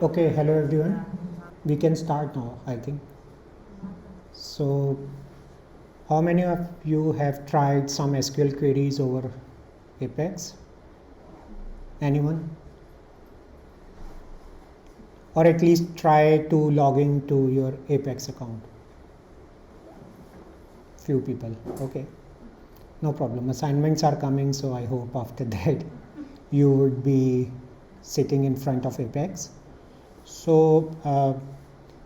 Okay, hello everyone. We can start now, I think. So, how many of you have tried some SQL queries over Apex? Anyone? Or at least try to log into your Apex account? Few people. Okay, no problem. Assignments are coming, so I hope after that you would be sitting in front of Apex. So,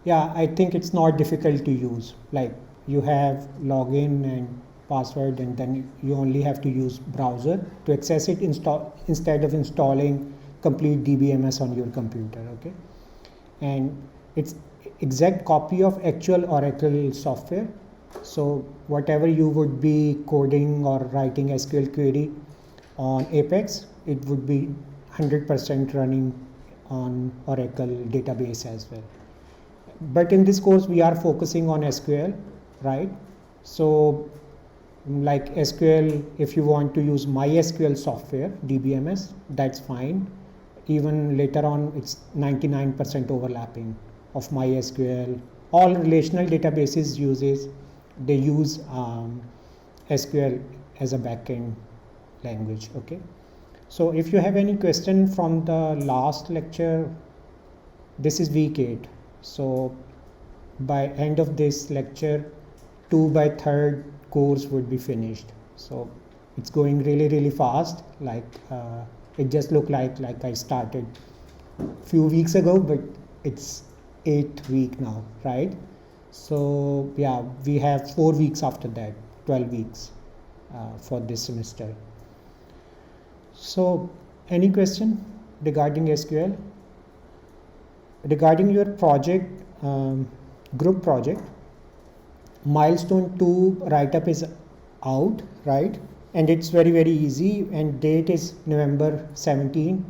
yeah, I think it's not difficult to use. Like you have login and password, and then you only have to use browser to access it instead of installing complete DBMS on your computer. Okay, and it's exact copy of actual Oracle software. So whatever you would be coding or writing SQL query on Apex, it would be 100% running on Oracle database as well. But in this course we are focusing on SQL, right? So like SQL, if you want to use MySQL software, DBMS, that's fine. Even later on, it's 99% overlapping of MySQL. All relational databases they use SQL as a backend language, okay? So if you have any question from the last lecture, this is week 8. So by end of this lecture, 2 by 3rd course would be finished. So it's going really fast. Like it just looked like I started few weeks ago, but it's 8th week now, right? So yeah, we have 4 weeks after that, 12 weeks for this semester. So any question regarding SQL? Regarding your project, group project, milestone 2 write-up is out, right? And it's very easy, and date is November 17.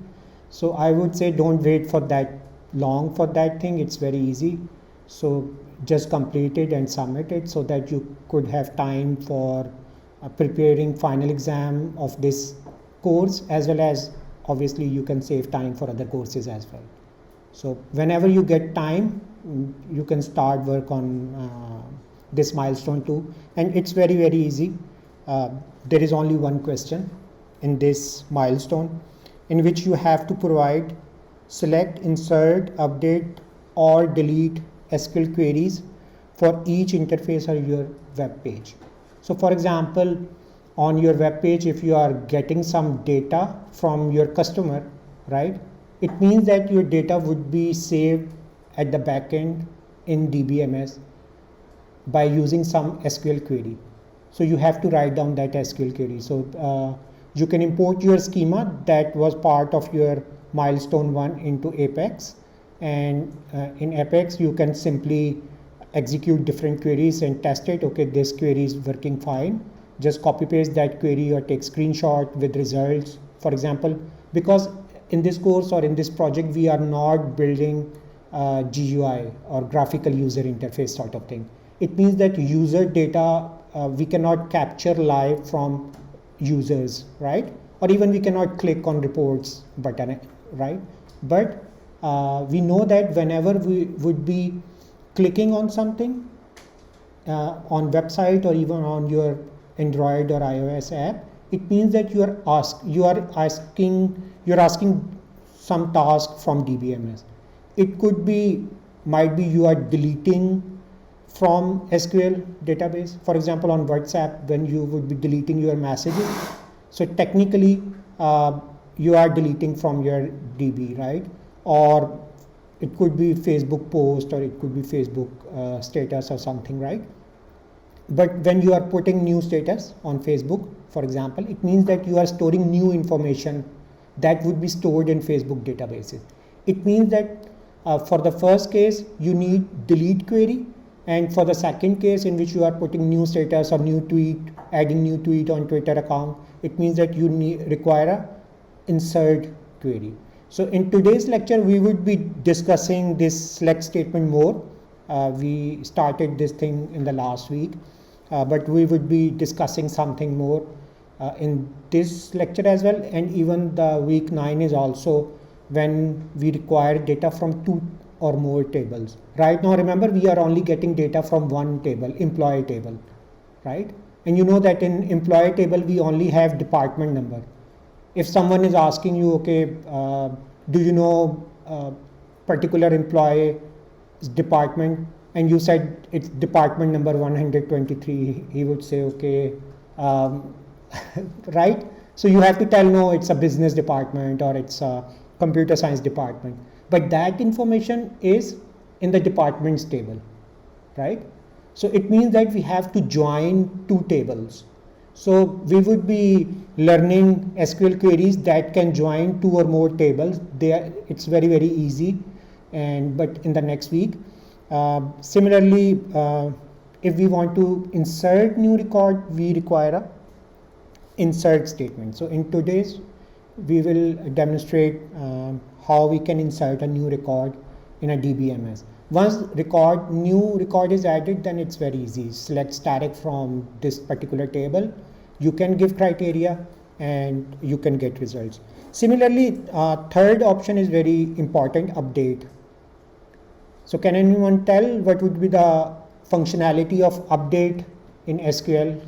So I would say don't wait for that long for that thing. It's very easy. So just complete it and submit it so that you could have time for preparing final exam of this course, as well as obviously you can save time for other courses as well. So whenever you get time, you can start work on this milestone 2, and it's very easy. There is only one question in this milestone, in which you have to provide, select, insert, update or delete SQL queries for each interface or your web page. So for example, on your web page, if you are getting some data from your customer, right, it means that your data would be saved at the backend in DBMS by using some SQL query. So you have to write down that SQL query. So you can import your schema that was part of your milestone 1 into Apex, and in Apex you can simply execute different queries and test it. Okay, this query is working fine. Just copy paste that query or take screenshot with results, for example, because in this course or in this project we are not building GUI or graphical user interface sort of thing. It means that user data we cannot capture live from users, right? Or even we cannot click on reports button, right? But we know that whenever we would be clicking on something on website or even on your Android or iOS app, it means that you're asking some task from DBMS. It might be you are deleting from SQL database. For example, on WhatsApp, when you would be deleting your messages, so technically you are deleting from your DB, right? Or it could be Facebook post, or it could be Facebook status or something, right? But when you are putting new status on Facebook, for example, it means that you are storing new information that would be stored in Facebook databases. It means that for the first case you need delete query, and for the second case in which you are putting new status or new tweet, adding new tweet on Twitter account, it means that you require a insert query. So in today's lecture we would be discussing this select statement more. We started this thing in the last week, but we would be discussing something more in this lecture as well, and even the week 9 is also when we require data from 2 or more tables. Right now, remember, we are only getting data from one table, employee table, right? And you know that in employee table, we only have department number. If someone is asking you, okay, do you know particular employee's department, and you said it's department number 123, he would say, okay, right? So you have to tell, no, it's a business department or it's a computer science department. But that information is in the departments table, right? So it means that we have to join 2 tables. So we would be learning SQL queries that can join 2 or more tables. It's very, very easy, but in the next week. Similarly, if we want to insert new record, we require a insert statement. So in today's, we will demonstrate how we can insert a new record in a DBMS. Once new record is added, then it's very easy. Select static from this particular table. You can give criteria and you can get results. Similarly, third option is very important, update. So can anyone tell what would be the functionality of update in SQL?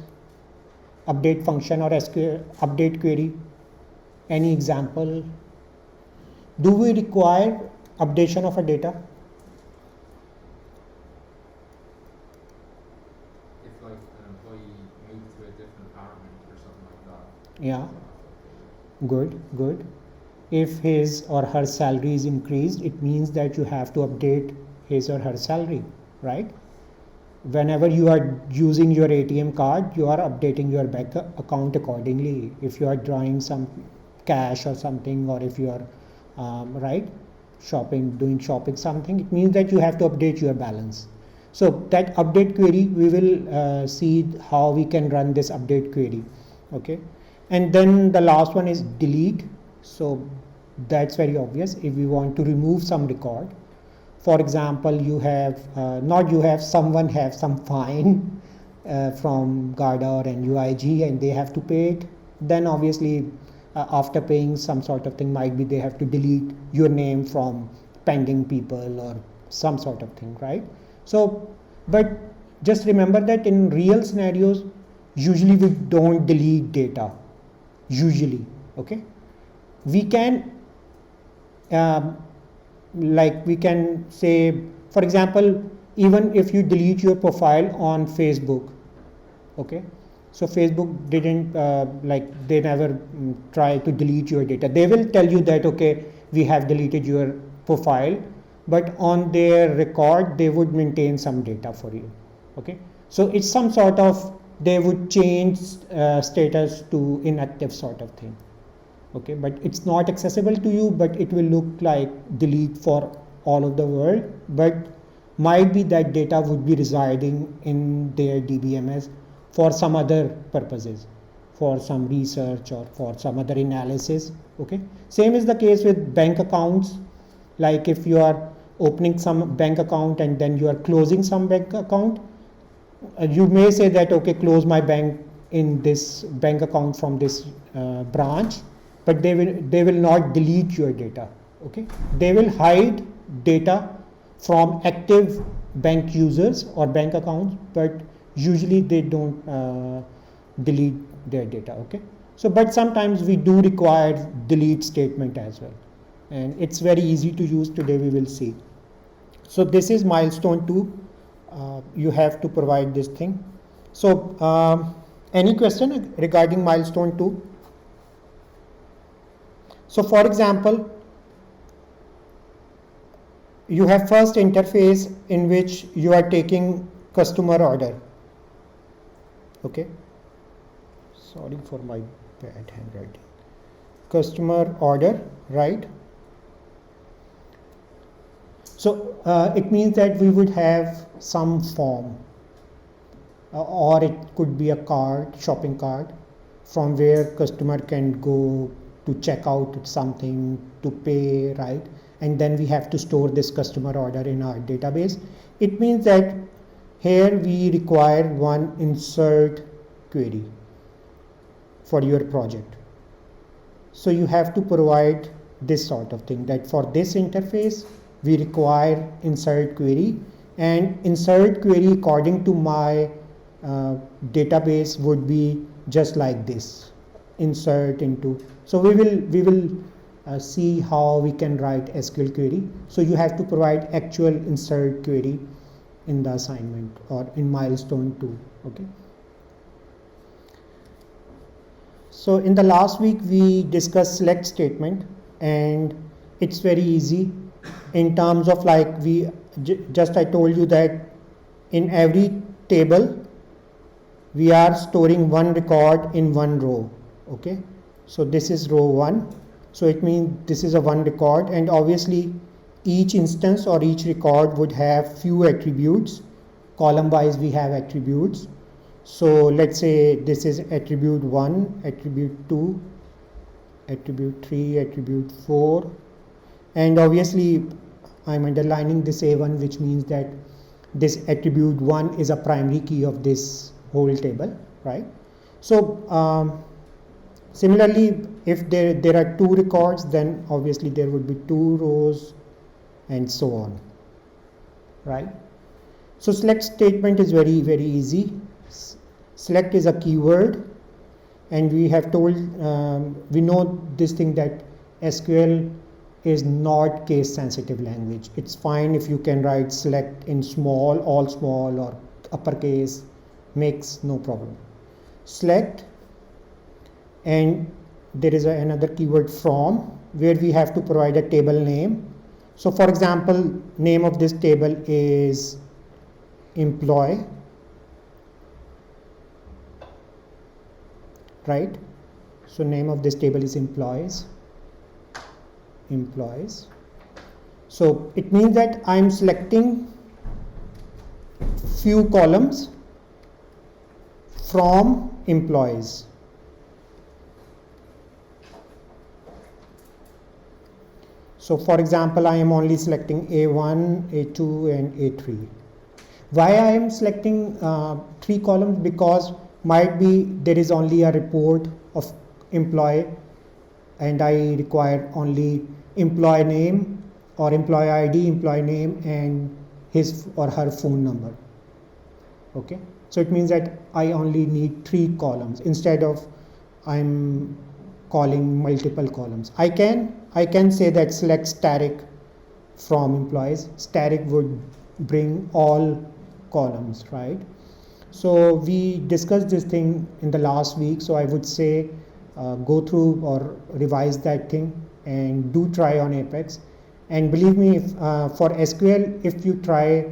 Update function or SQL update query? Any example? Do we require updation of a data? If like an employee moved to a different department or something like that. Yeah. Good. If his or her salary is increased, it means that you have to update his or her salary, right? Whenever you are using your ATM card, you are updating your bank account accordingly. If you are drawing some cash or something, or if you are doing shopping something, it means that you have to update your balance. So that update query, we will see how we can run this update query. Okay, and then the last one is delete. So that's very obvious. If we want to remove some record, for example, someone have some fine from GARDA or NUIG and they have to pay it, then obviously after paying some sort of thing, might be they have to delete your name from pending people or some sort of thing, right? So, but just remember that in real scenarios, usually we don't delete data, usually, okay? We can, we can say, for example, even if you delete your profile on Facebook, okay? So Facebook didn't, they never try to delete your data. They will tell you that, okay, we have deleted your profile, but on their record, they would maintain some data for you, okay? So it's some sort of, they would change status to inactive sort of thing, okay? But it's not accessible to you, but it will look like delete for all of the world, but might be that data would be residing in their DBMS for some other purposes, for some research or for some other analysis, okay? Same is the case with bank accounts. Like if you are opening some bank account and then you are closing some bank account, you may say that, okay, close my bank in this bank account from this branch, but they will not delete your data, okay? They will hide data from active bank users or bank accounts, but usually they don't delete their data, okay? So, but sometimes we do require delete statement as well, and it's very easy to use. Today we will see. So this is milestone 2. You have to provide this thing. So any question regarding milestone 2? So for example, you have first interface in which you are taking customer order, okay? Sorry for my bad handwriting. Customer order, right? So it means that we would have some form, or it could be a card, shopping cart, from where customer can go to check out something, to pay, right? And then we have to store this customer order in our database. It means that here we require one insert query for your project. So you have to provide this sort of thing, that for this interface we require insert query, and insert query according to my database would be just like this, insert into. So we will see how we can write SQL query. So you have to provide actual insert query in the assignment or in milestone 2. Okay. So in the last week we discussed select statement, and it's very easy in terms of like just I told you that in every table we are storing one record in one row. Okay, so this is row 1, so it means this is a one record, and obviously each instance or each record would have few attributes. Column wise we have attributes. So let's say this is attribute 1, attribute 2, attribute 3, attribute 4, and obviously I'm underlining this A1, which means that this attribute 1 is a primary key of this whole table, right? So similarly, if there are 2 records, then obviously there would be 2 rows and so on, right? So select statement is very easy. Select is a keyword, and we have told we know this thing that SQL is not case sensitive language. It's fine if you can write select in small, all small, or uppercase, mix, no problem. Select, and there is another keyword from, where we have to provide a table name. So for example, name of this table is employee, right? So name of this table is employees. So it means that I'm selecting few columns from employees. So for example, I am only selecting A1, A2 and A3. Why I am selecting 3 columns? Because might be there is only a report of employee and I require only employee name or employee ID, employee name and his or her phone number. Okay, so it means that I only need 3 columns instead of I'm calling multiple columns. I can say that select static from employees. Static would bring all columns, right? So we discussed this thing in the last week, so I would say go through or revise that thing and do try on Apex. And believe me, for SQL, if you try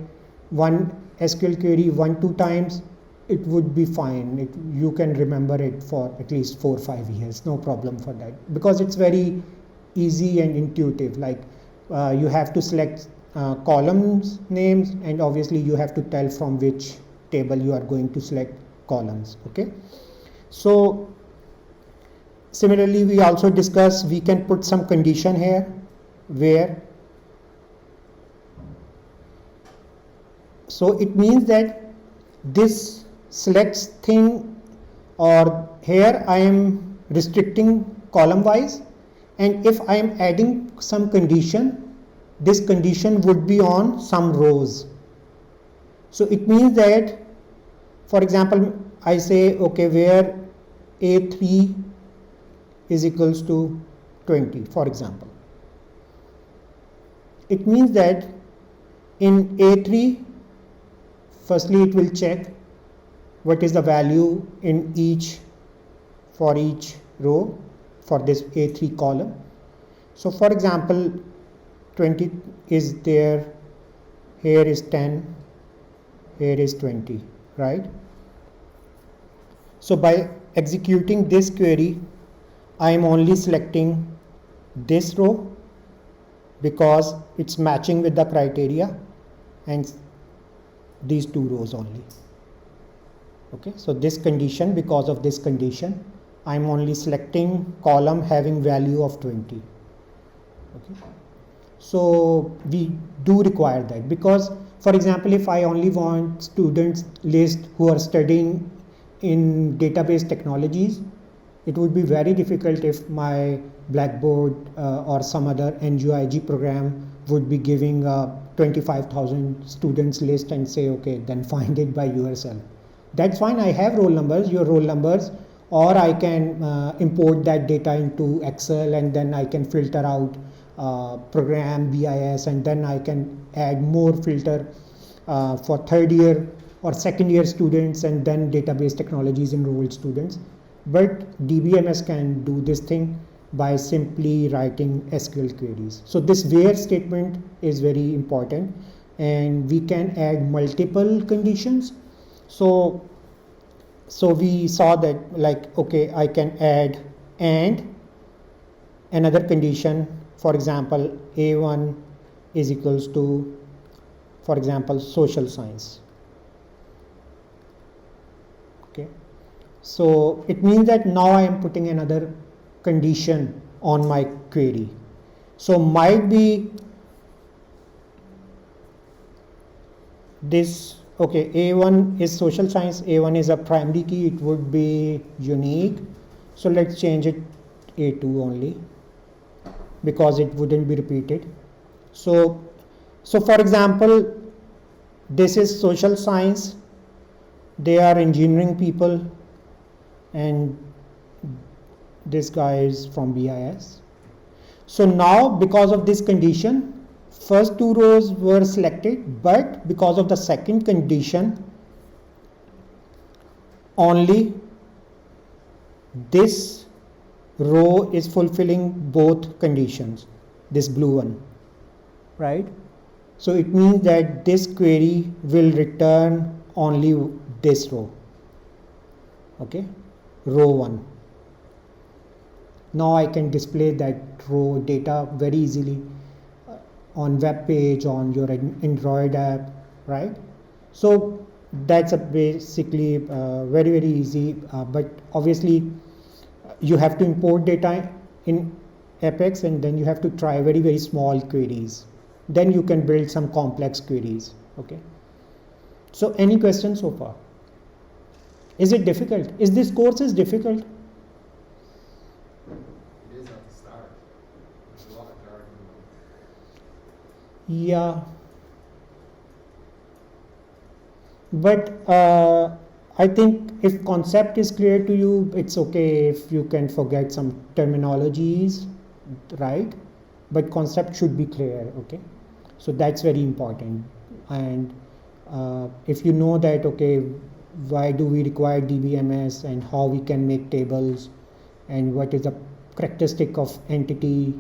one SQL query 1-2 times, it would be fine. You can remember it for at least 4 or 5 years, no problem for that, because it's very easy and intuitive. Like you have to select columns names, and obviously you have to tell from which table you are going to select columns. Okay, so similarly we also discussed we can put some condition here where, so it means that this selects thing, or here I am restricting column wise, and if I am adding some condition, this condition would be on some rows. So it means that, for example, I say okay, where A3 is equals to 20, for example. It means that in A3, firstly it will check what is the value in for each row for this A3 column. So for example, 20 is there, here is 10, here is 20, right? So by executing this query, I am only selecting this row because it's matching with the criteria, and these 2 rows only. Okay, so this condition, because of this condition, I am only selecting column having value of 20. Okay, so we do require that, because for example, if I only want students list who are studying in database technologies, It would be very difficult if my Blackboard or some other NGOIG program would be giving a 25,000 students list and say, okay, then find it by yourself. That's fine, I have roll numbers, your roll numbers, or I can import that data into Excel, and then I can filter out program, BIS, and then I can add more filter for third year or second year students, and then database technologies enrolled students. But DBMS can do this thing by simply writing SQL queries. So this where statement is very important, and we can add multiple conditions. So we saw that, like, okay, I can add and another condition, for example, A1 is equals to, for example, social science. Okay, so it means that now I am putting another condition on my query. So might be this, okay, A1 is social science, A1 is a primary key, it would be unique. So let's change it A2 only, because it wouldn't be repeated. So for example, this is social science, they are engineering people, and this guy is from BIS. So now, because of this condition, first two rows were selected, but because of the second condition, only this row is fulfilling both conditions, this blue one, right? So it means that this query will return only this row, okay, row 1. Now I can display that row data very easily on web page, on your Android app, right? So that's a basically very easy, but obviously you have to import data in Apex, and then you have to try very small queries. Then you can build some complex queries. Okay. So any questions so far? Is it difficult? Is this course is difficult? It is at the start. There's a lot of jargon. Yeah. But I think if concept is clear to you, it's okay if you can forget some terminologies, right? But concept should be clear, okay? So that's very important. And if you know that, okay, why do we require DBMS, and how we can make tables, and what is the characteristic of entity,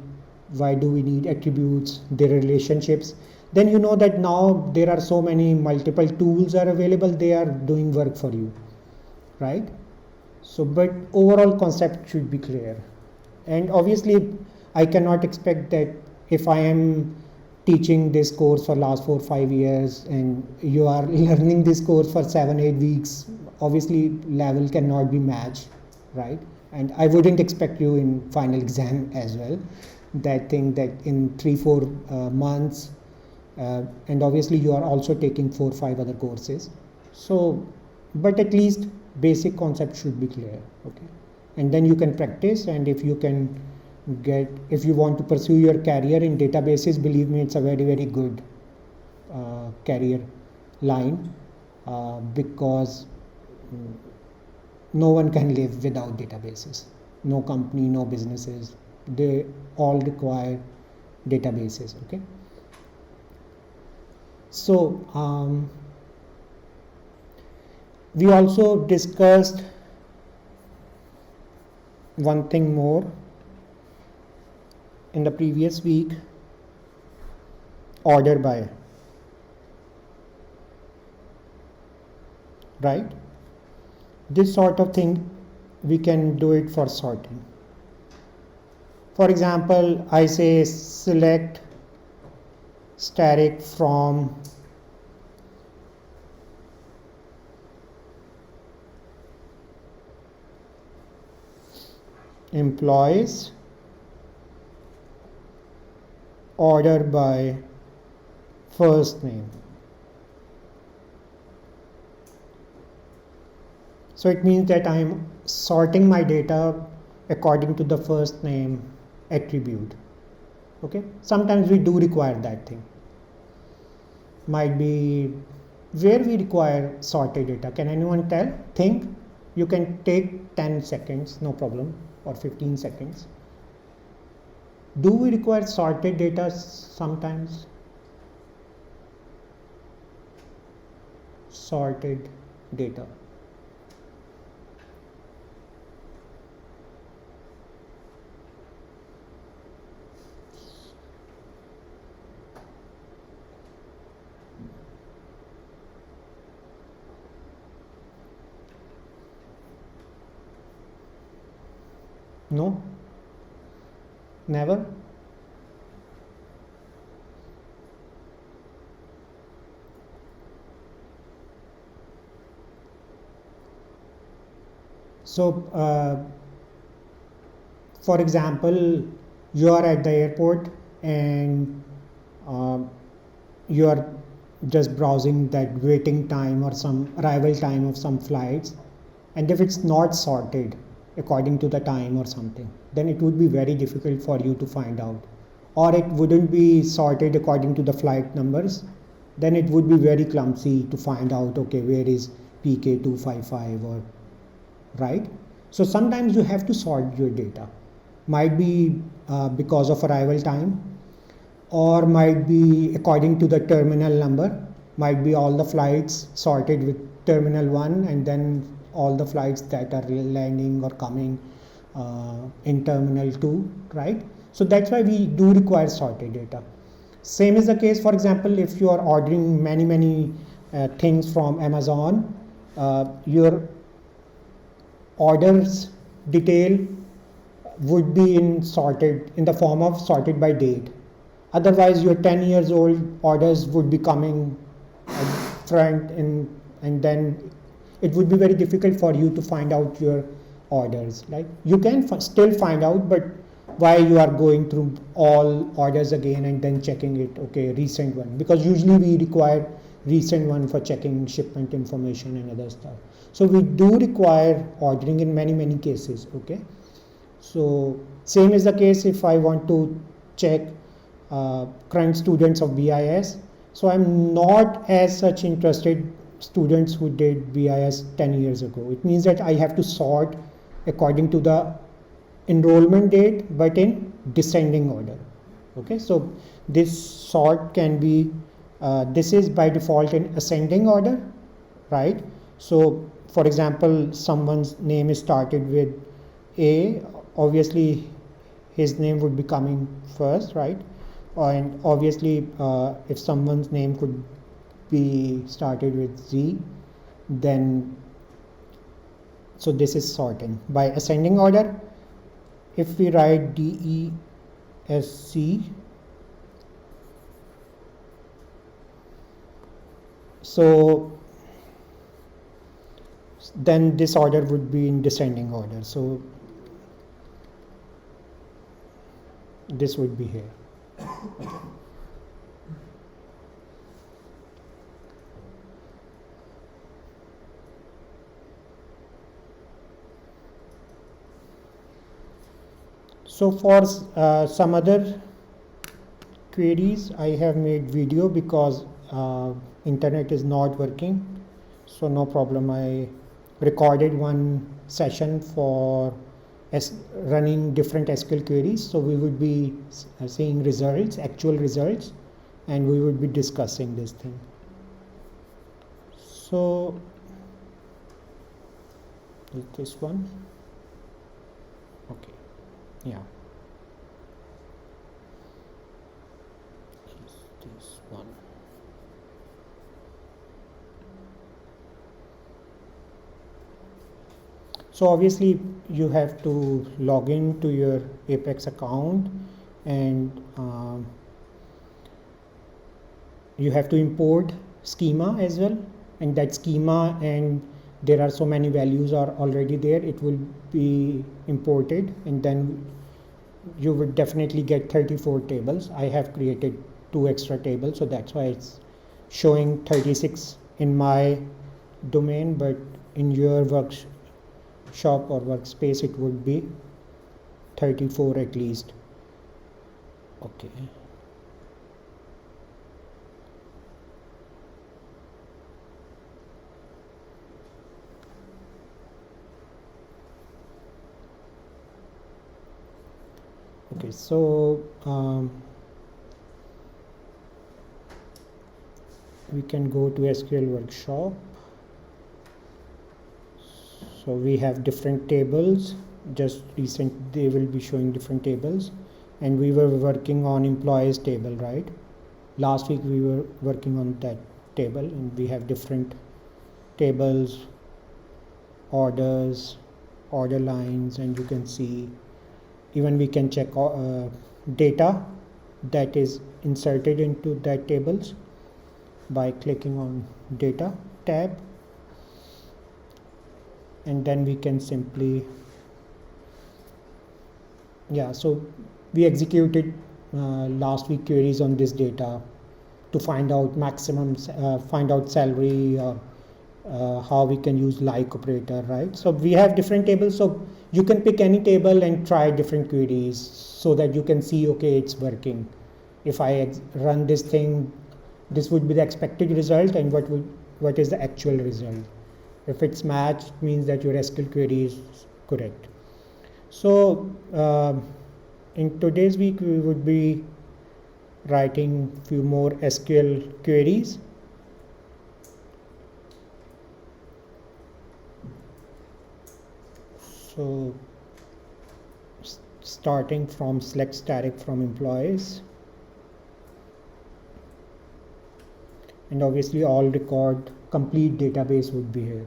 why do we need attributes, their relationships, then you know that now there are so many multiple tools are available, they are doing work for you, right? So, but overall concept should be clear. And obviously I cannot expect that if I am teaching this course for last 4 or 5 years and you are learning this course for 7-8 weeks, obviously level cannot be matched, right? And I wouldn't expect you in final exam as well, that thing that in 3-4 months, and obviously you are also taking 4 or 5 other courses. So, but at least basic concept should be clear, okay? And then you can practice, and if you can if you want to pursue your career in databases, believe me, it's a very good career line, because no one can live without databases. No company, no businesses, they all require databases, okay? So we also discussed one thing more in the previous week, order by, right? This sort of thing we can do it for sorting. For example, I say select static from employees, order by first name. So it means that I am sorting my data according to the first name attribute. Okay, sometimes we do require that thing. Might be where we require sorted data. Can anyone tell? Think. You can take 10 seconds, no problem, or 15 seconds. Do we require sorted data sometimes? Sorted data. No? Never? So, for example, you are at the airport and you are just browsing that waiting time or some arrival time of some flights, and if it's not sorted according to the time or something, then it would be very difficult for you to find out, or it wouldn't be sorted according to the flight numbers, then it would be very clumsy to find out, okay, where is PK255 or right. So sometimes you have to sort your data, might be because of arrival time, or might be according to the terminal number, might be all the flights sorted with terminal 1 and then all the flights that are landing or coming in terminal 2, right? So that's why we do require sorted data. Same is the case, for example, if you are ordering many things from Amazon, your orders detail would be in the form of sorted by date. Otherwise, your 10 years old orders would be coming front and then it would be very difficult for you to find out your orders. Like you can still find out, but why you are going through all orders again and then checking it, okay, recent one, because usually we require recent one for checking shipment information and other stuff. So we do require ordering in many cases. Okay, so same is the case if I want to check current students of BIS. So I'm not as such interested students who did BIS 10 years ago. It means that I have to sort according to the enrollment date, but in descending order. Okay, so this sort can be this is by default in ascending order, right? So for example, someone's name is started with A, obviously his name would be coming first, right? And obviously if someone's name could be started with Z, then so this is sorting by ascending order. If we write DESC, so then this order would be in descending order. So this would be here. So for some other queries, I have made video because internet is not working. So no problem. I recorded one session for running different SQL queries. So we would be seeing results, actual results, and we would be discussing this thing. So is this one? Okay. Yeah. Is this one? So obviously you have to log in to your Apex account and you have to import schema as well, and that schema, and there are so many values are already there, it will be imported, and then you would definitely get 34 tables. I have created 2 extra tables, so that's why it's showing 36 in my domain, but in your workshop or workspace it would be 34 at least. Okay. Okay, so we can go to SQL Workshop. So we have different tables. Just recent, they will be showing different tables, and we were working on employees table, right? Last week we were working on that table, and we have different tables, orders, order lines, and you can see even we can check data that is inserted into that tables by clicking on data tab, and then we can simply so we executed last week queries on this data to find out maximum find out salary, or how we can use like operator, right? So we have different tables, so you can pick any table and try different queries so that you can see, okay, it's working. If I run this thing, this would be the expected result, and what is the actual result. If it's matched, means that your SQL query is correct. So in today's week we would be writing few more SQL queries. So starting from select static from employees, and obviously all record complete database would be here.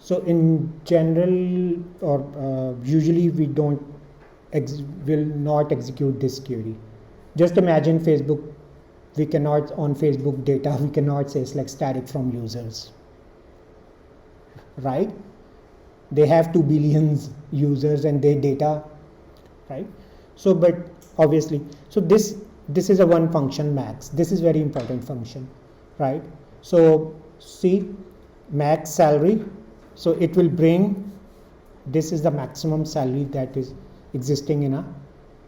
So in general, or usually we will not execute this query. Just imagine Facebook, we cannot on Facebook data, we cannot say select static from users, right? They have 2 billion users and their data, right? So, but obviously, so this is a one function max. This is very important function, right? So see max salary. So it will bring, this is the maximum salary that is existing in a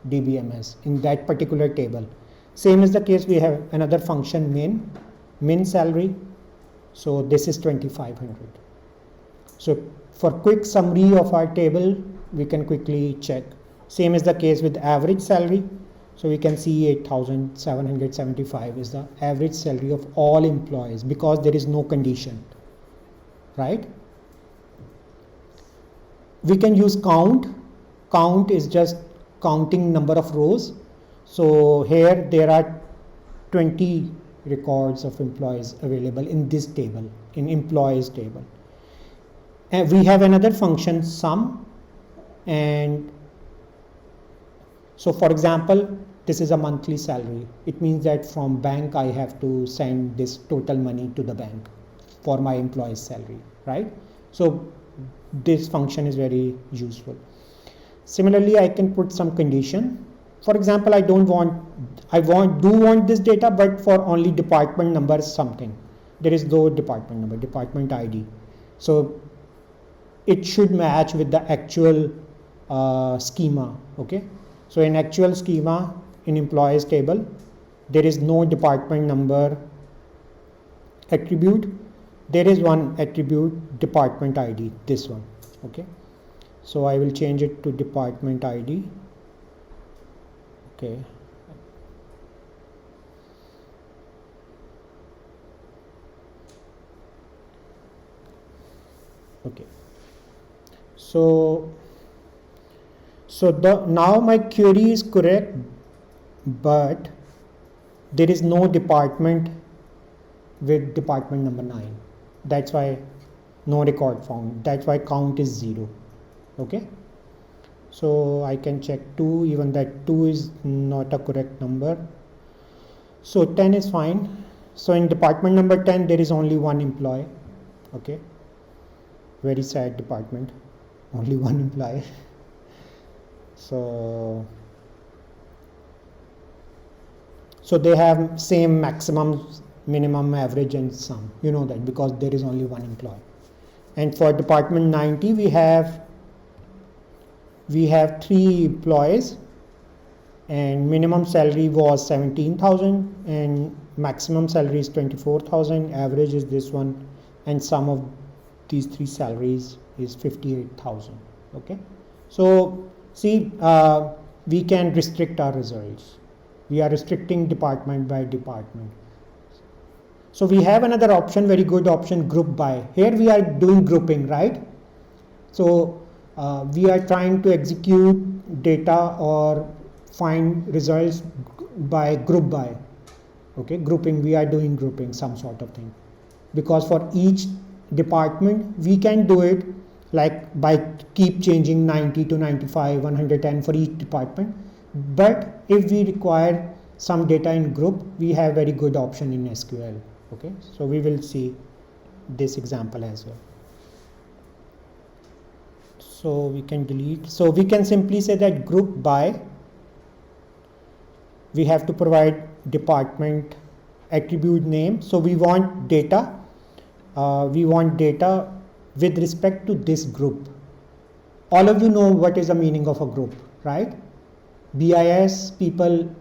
DBMS in that particular table. Same is the case, we have another function min salary. So this is 2500. So for quick summary of our table, we can quickly check. Same is the case with average salary. So we can see 8,775 is the average salary of all employees because there is no condition, right? We can use count. Count is just counting number of rows. So here there are 20 records of employees available in this table, in employees table. And we have another function sum, and so for example, this is a monthly salary. It means that from bank I have to send this total money to the bank for my employee's salary, right? So this function is very useful. Similarly, I can put some condition. For example, I do want this data, but for only department number something. There is no department number, department ID. So it should match with the actual schema, okay? So in actual schema, in employees table, there is no department number attribute. There is one attribute, department ID, this one, okay? So I will change it to department ID, okay. Okay. So now my query is correct, but there is no department with department number 9. That's why no record found. That's why count is 0. Okay. So I can check 2, even that 2 is not a correct number. So 10 is fine. So in department number 10, there is only one employee. Okay. Very sad department. Only one employee. So they have same maximum, minimum, average and sum. You know that because there is only one employee. And for department 90, we have we have 3 employees, and minimum salary was 17,000 and maximum salary is 24,000. Average is this one, and sum of these 3 salaries is 58,000. Okay, so see, we can restrict our results. We are restricting department by department. So we have another option, very good option, group by. Here we are doing grouping, right? So we are trying to execute data or find results by group by. Okay, grouping, we are doing grouping, some sort of thing. Because for each department, we can do it like by keep changing 90 to 95, 110 for each department. But if we require some data in group, we have very good option in SQL. Okay, so we will see this example as well. So we can delete. So we can simply say that group by, we have to provide department attribute name. So we want data. We want data with respect to this group. All of you know what is the meaning of a group, right? BIS people,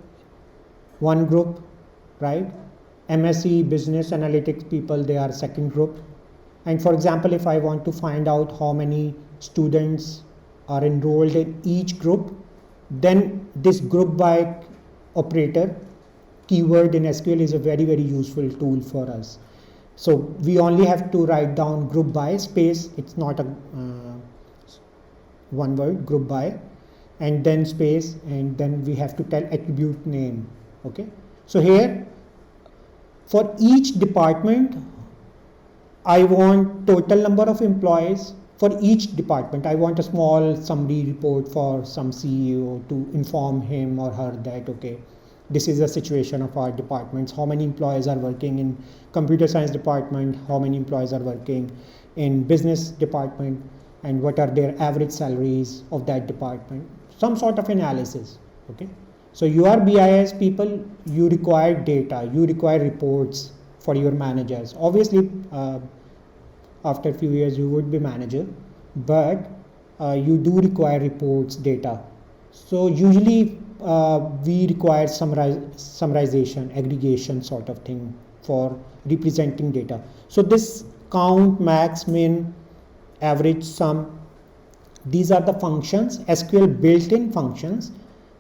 one group, right? MSc business analytics people, they are second group. And for example, if I want to find out how many students are enrolled in each group, then this group by operator keyword in SQL is a very, very useful tool for us. So we only have to write down group by space, it's not a one word, group by, and then space, and then we have to tell attribute name. Okay, so here for each department I want total number of employees. For each department I want a small summary report for some CEO to inform him or her that okay, this is the situation of our departments, how many employees are working in computer science department, how many employees are working in business department, and what are their average salaries of that department, some sort of analysis. Okay, so you are BIS people, you require data, you require reports for your managers. Obviously after a few years you would be manager, but you do require reports, data. So usually we require summarization, aggregation sort of thing for representing data. So this count, max, min, average, sum, these are the functions, SQL built-in functions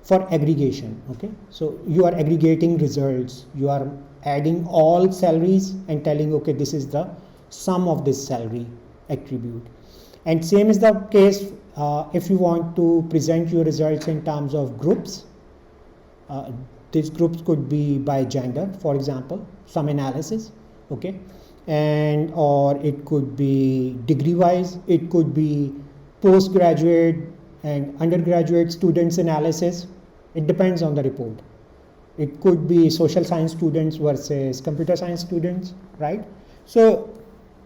for aggregation. Okay, so you are aggregating results, you are adding all salaries and telling okay, this is the sum of this salary attribute. And same is the case if you want to present your results in terms of groups. These groups could be by gender, for example, some analysis. Okay, and or it could be degree wise, it could be postgraduate and undergraduate students analysis. It depends on the report. It could be social science students versus computer science students, right? So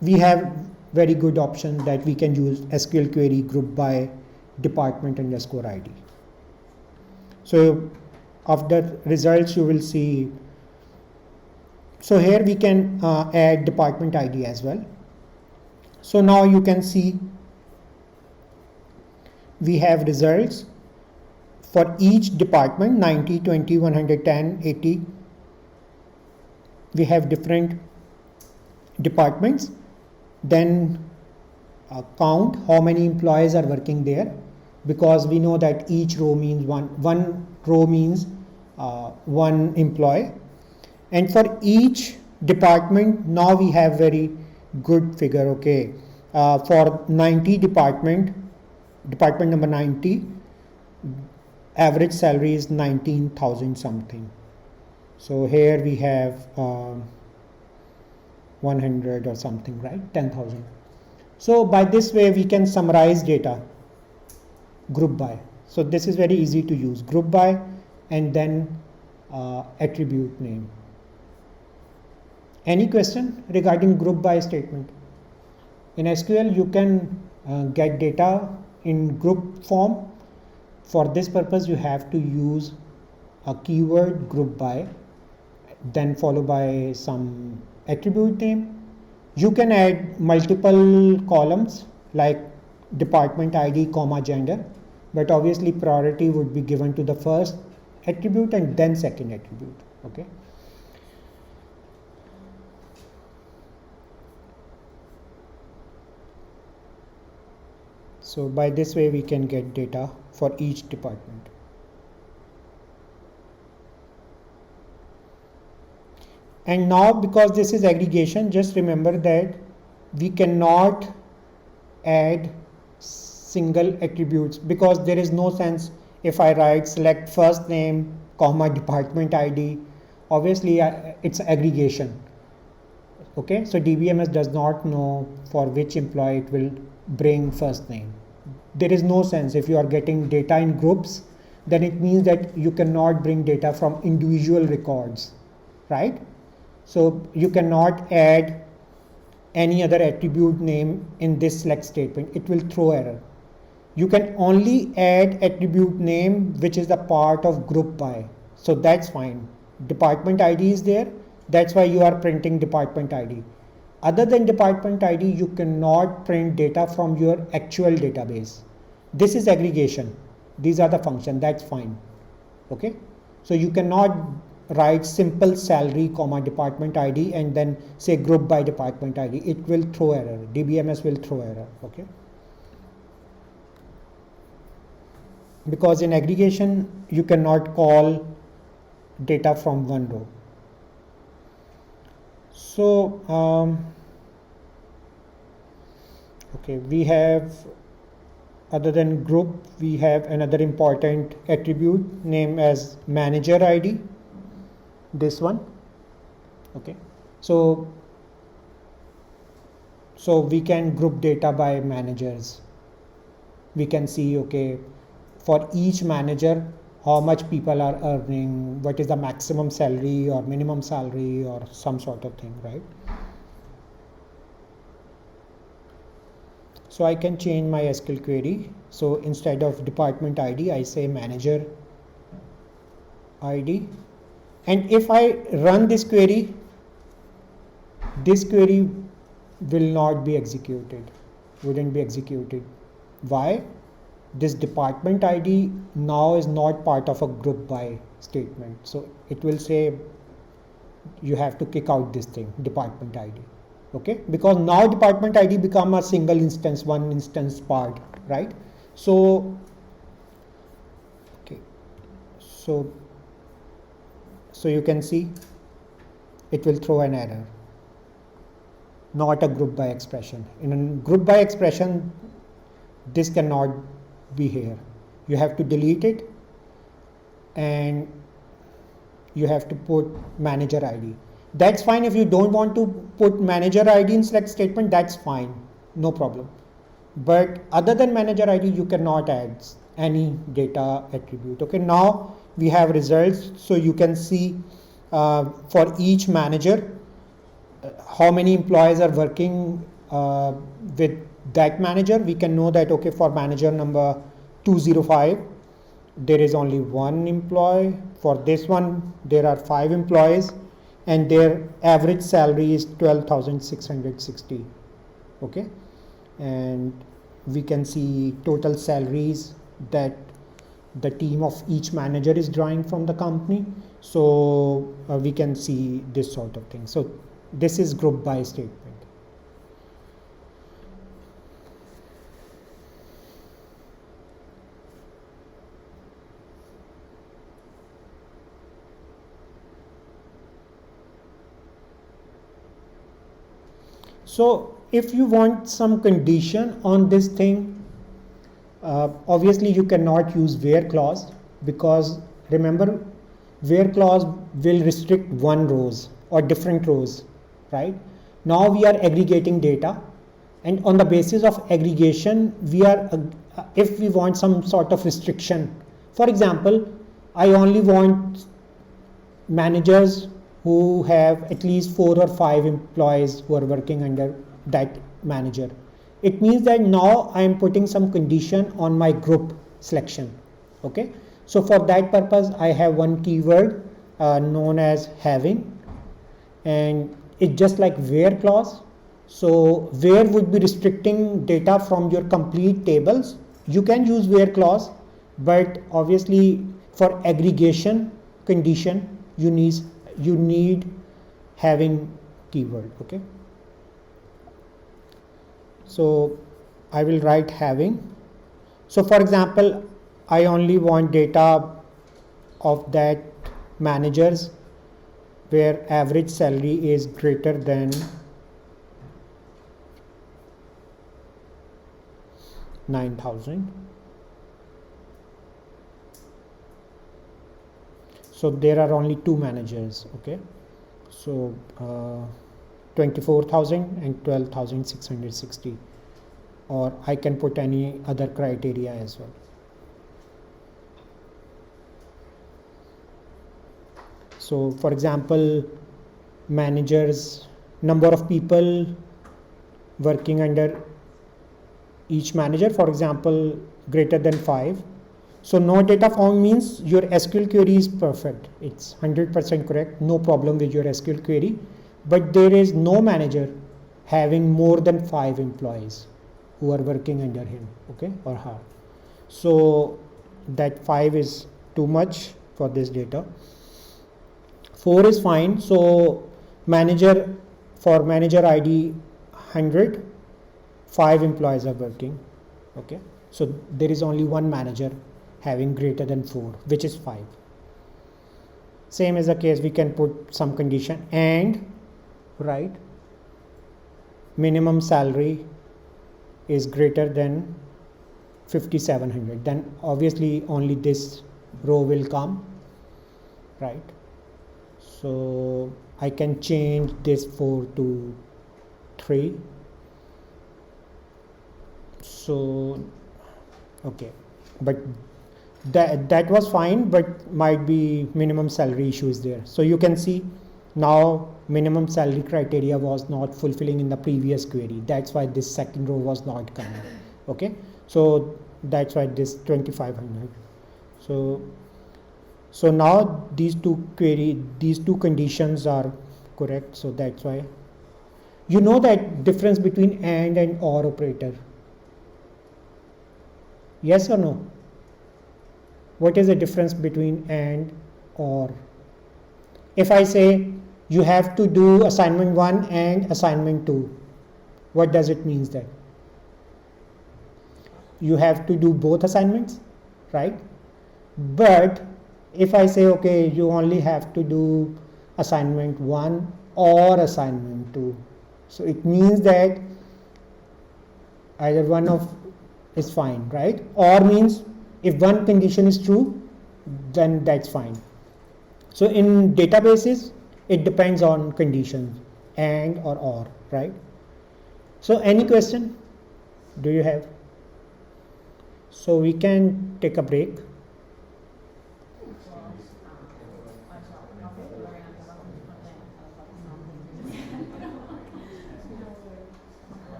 we have very good option that we can use SQL query group by department underscore ID. So of the results you will see, so here we can add department ID as well. So now you can see we have results for each department, 90, 20, 110, 80. We have different departments. Then count how many employees are working there, because we know that each row means one row means one employee. And for each department now we have very good figure. Okay, for 90 department number 90, average salary is 19,000 something. So here we have 100 or something, right? 10,000. So by this way we can summarize data group by. So this is very easy to use, group by and then attribute name. Any question regarding group by statement? In SQL you can get data in group form. For this purpose you have to use a keyword group by, then followed by some attribute name. You can add multiple columns like department ID, comma, gender, but obviously priority would be given to the first attribute and then second attribute. Okay. So by this way we can get data for each department. And now because this is aggregation, just remember that we cannot add single attributes, because there is no sense if I write select first name comma department ID. Obviously it's aggregation. Okay, so DBMS does not know for which employee it will bring first name. There is no sense. If you are getting data in groups, then it means that you cannot bring data from individual records, right? So you cannot add any other attribute name in this select statement. It will throw error. You can only add attribute name which is the part of group by. So that's fine. Department ID is there. That's why you are printing department ID. Other than department ID, you cannot print data from your actual database. This is aggregation. These are the functions. That's fine. Okay. So you cannot write simple salary comma department ID and then say group by department ID. It will throw error. DBMS will throw error. Okay. Because in aggregation you cannot call data from one row. So okay, we have, other than group, we have another important attribute named as manager ID. This one. Okay, so we can group data by managers. We can see, okay, for each manager how much people are earning, what is the maximum salary or minimum salary or some sort of thing, right? So I can change my SQL query. So instead of department ID, I say manager ID. And if I run this query will not be executed, wouldn't be executed. Why? This department ID now is not part of a group by statement. So it will say you have to kick out this thing, department ID. Okay, because now department ID become a single instance, one instance part, right? So okay, so you can see it will throw an error, not a group by expression. In a group by expression, this cannot be here. You have to delete it and you have to put manager ID. That's fine. If you don't want to put manager ID in select statement, that's fine, no problem. But other than manager ID, you cannot add any data attribute. Okay, now we have results. So you can see for each manager how many employees are working with that manager. We can know that, okay, for manager number 205 there is only one employee. For this one there are 5 employees and their average salary is 12,660. Okay, and we can see total salaries that the team of each manager is drawing from the company. So we can see this sort of thing. So this is group by statement. So if you want some condition on this thing, obviously you cannot use where clause, because remember where clause will restrict one rows or different rows, right? Now we are aggregating data, and on the basis of aggregation we are if we want some sort of restriction, for example, I only want managers who have at least 4 or 5 employees who are working under that manager. It means that now I am putting some condition on my group selection. Okay, so for that purpose I have one keyword known as having, and it's just like where clause. So where would be restricting data from your complete tables. You can use where clause, but obviously for aggregation condition you need having keyword. Okay, so I will write having. So for example, I only want data of that managers where average salary is greater than 9,000. So there are only two managers. Okay, so 24,000 and 12,660, or I can put any other criteria as well. So for example, managers, number of people working under each manager, for example, greater than 5. So no data found means your SQL query is perfect. It's 100% correct, no problem with your SQL query, but there is no manager having more than 5 employees who are working under him, okay, or her. So that 5 is too much for this data. 4 is fine. So manager, for manager ID 100, 5 employees are working. Okay, so there is only one manager having greater than 4, which is 5. Same is the case, we can put some condition and write minimum salary is greater than 5,700. Then obviously only this row will come, right? So I can change this 4 to 3. So okay, but that was fine, but might be minimum salary issues there. So you can see now minimum salary criteria was not fulfilling in the previous query. That's why this second row was not coming. Okay, so that's why this 2,500. So now these two conditions are correct. So that's why, you know, that difference between and or operator. Yes or no? What is the difference between and or? If I say you have to do assignment 1 and assignment 2, what does it mean then? You have to do both assignments, right? But if I say, okay, you only have to do assignment 1 or assignment 2, so it means that either one of is fine, right? Or means if one condition is true, then that's fine. So in databases, it depends on conditions, and or, right? So any question do you have? So we can take a break.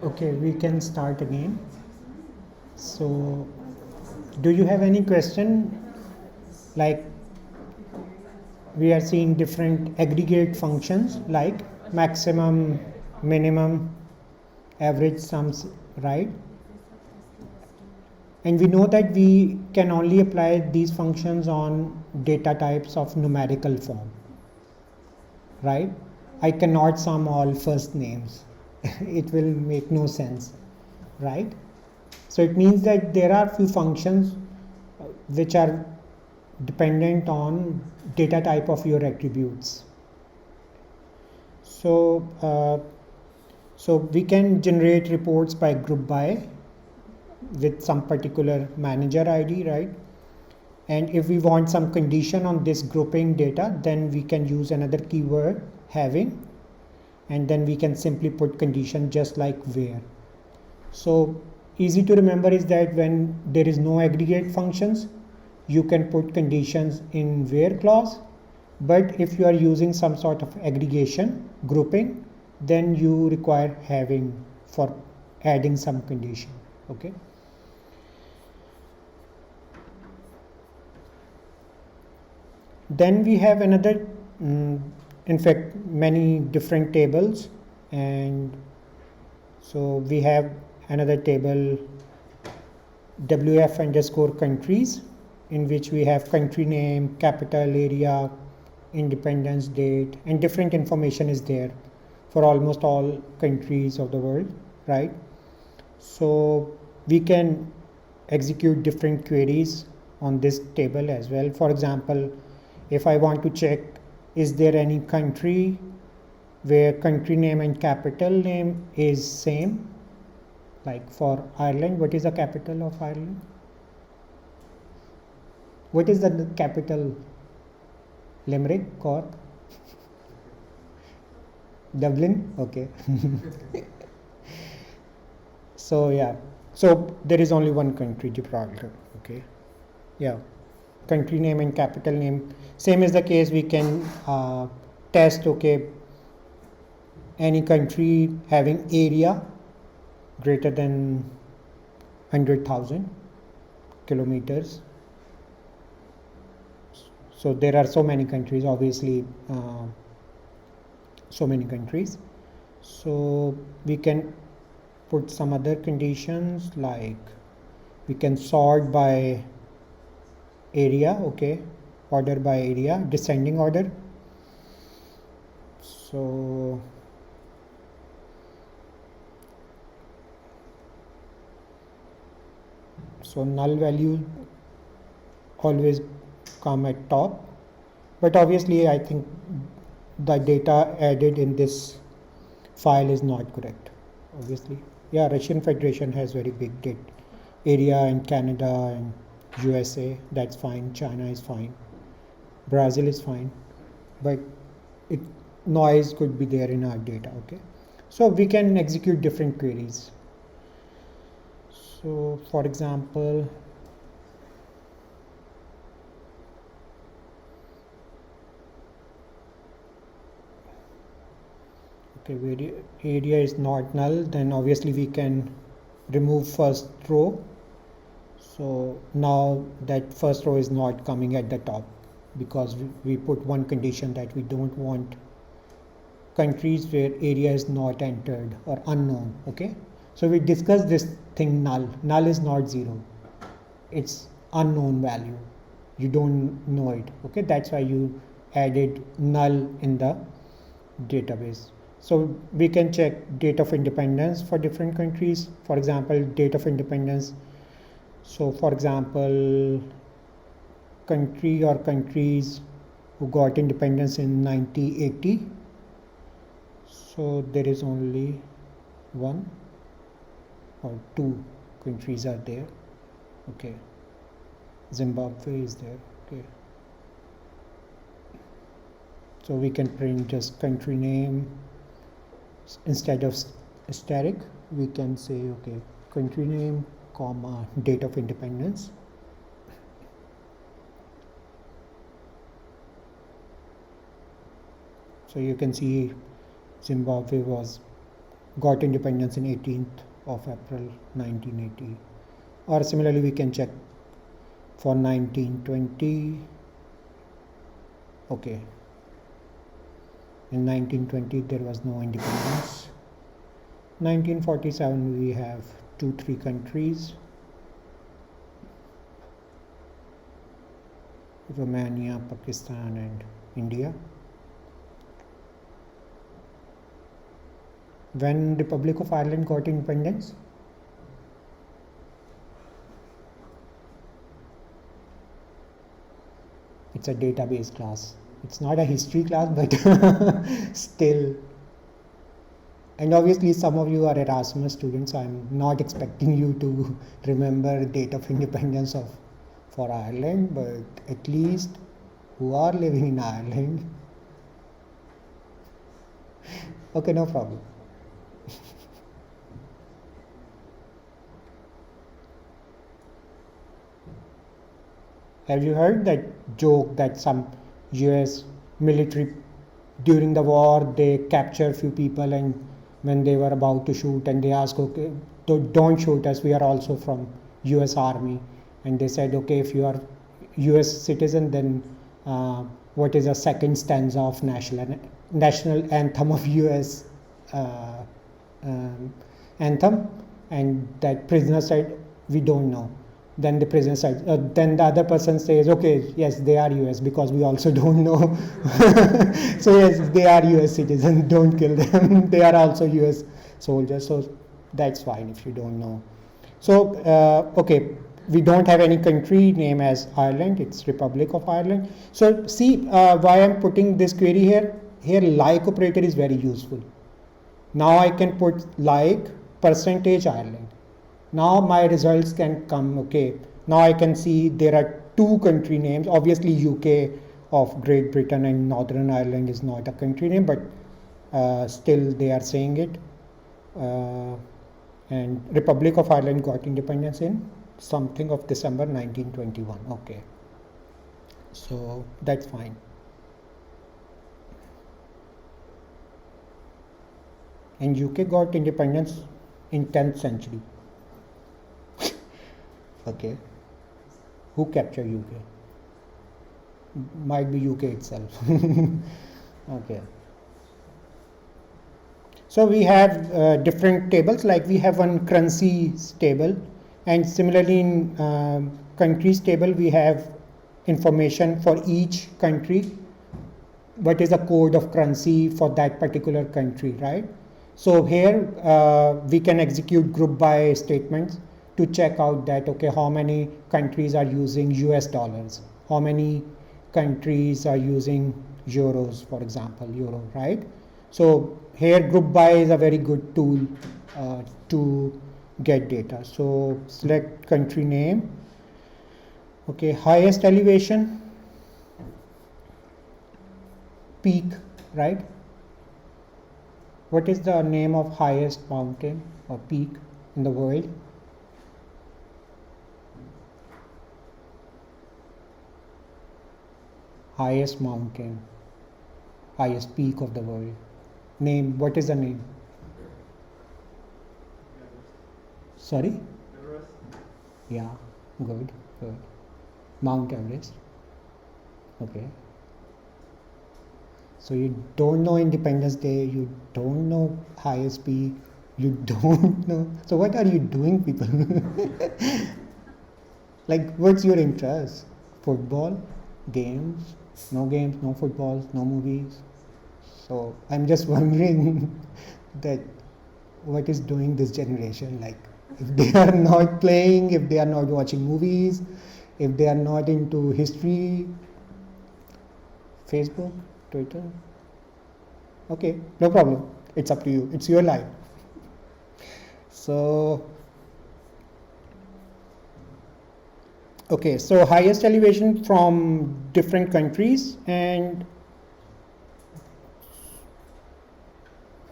Okay, we can start again. So do you have any question? Like, we are seeing different aggregate functions like maximum, minimum, average, sums, right? And we know that we can only apply these functions on data types of numerical form, right? I cannot sum all first names. It will make no sense, right? So it means that there are few functions which are dependent on data type of your attributes. So so we can generate reports by group by with some particular manager ID, right? And if we want some condition on this grouping data, then we can use another keyword having, and then we can simply put condition just like where. So easy to remember is that when there is no aggregate functions, you can put conditions in where clause, but if you are using some sort of aggregation grouping, then you require having for adding some condition. Okay. Then we have another, in fact, many different tables, and so we have another table WF underscore countries, in which we have country name, capital area, independence date, and different information is there for almost all countries of the world, right? So we can execute different queries on this table as well. For example, if I want to check, is there any country where country name and capital name is same? Like for Ireland, what is the capital of Ireland? What is the capital? Limerick, Cork, Dublin? Okay. So yeah, so there is only one country, Gibraltar. Okay. Yeah, country name and capital name. Same is the case. We can test, okay, any country having area greater than 100,000 kilometers. So there are so many countries, obviously, so many countries. So we can put some other conditions, like we can sort by area, okay, order by area, descending order. So null value always come at top, but obviously I think the data added in this file is not correct, obviously. Yeah, Russian Federation has very big data area, and Canada and USA, that's fine. China is fine. Brazil is fine, but noise could be there in our data, okay? So we can execute different queries. So for example, okay, where area is not null, then obviously we can remove first row. So now that first row is not coming at the top, because we put one condition that we don't want countries where area is not entered or unknown, okay? So we discussed this thing null. Null is not 0. It's unknown value. You don't know it, okay? That's why you added null in the database. So we can check date of independence for different countries. For example, date of independence. So for example, country or countries who got independence in 1980. So there is only one or two countries are there, okay. Zimbabwe is there, okay. So we can print just country name. Instead of asterisk, we can say, okay, country name, comma, date of independence. So you can see Zimbabwe got independence in 18th of April 1980. Or similarly, we can check for 1920. Okay. In 1920 there was no independence. 1947 we have 2-3 countries. Romania, Pakistan and India. When Republic of Ireland got independence? It's a database class. It's not a history class, but still. And obviously some of you are Erasmus students, so I'm not expecting you to remember date of independence for Ireland, but at least who are living in Ireland. Okay, no problem. Have you heard that joke that some US military during the war they capture few people, and when they were about to shoot and they asked, okay, don't shoot us, we are also from US Army, and they said, okay, if you are US citizen, then what is the second stanza of national anthem of US anthem? And that prisoner said, we don't know. Then the prisoner said, then the other person says, okay, yes, they are US, because we also don't know. So yes, they are US citizens, don't kill them. They are also US soldiers, so that's fine if you don't know. So, okay, we don't have any country name as Ireland, it's Republic of Ireland. So see why I'm putting this query here. Here like operator is very useful. Now I can put like percentage Ireland. Now my results can come, okay. Now I can see there are two country names. Obviously UK of Great Britain and Northern Ireland is not a country name, but still they are saying it. And Republic of Ireland got independence in something of December 1921. Okay, so that's fine. And UK got independence in 10th century. Okay, who captured UK? Might be UK itself. Okay. So we have different tables, like we have one currencies table, and similarly in countries table we have information for each country, what is the code of currency for that particular country, right? So here we can execute group by statements to check out that, okay, how many countries are using US dollars, how many countries are using euros, for example, euro, right? So here group by is a very good tool to get data. So select country name. Okay, highest elevation, peak, right? What is the name of highest mountain or peak in the world? Highest mountain, highest peak of the world. Name, what is the name? Sorry? Everest. Yeah, good, good. Mount Everest. Okay. So you don't know Independence Day, you don't know highest peak, you don't know. So what are you doing, people? Like, what's your interest? Football? Games? No games, no footballs, no movies. So I'm just wondering that what is doing this generation, like if they are not playing, if they are not watching movies, if they are not into history, Facebook, Twitter. Okay, no problem. It's up to you. It's your life. So, okay, so highest elevation from different countries, and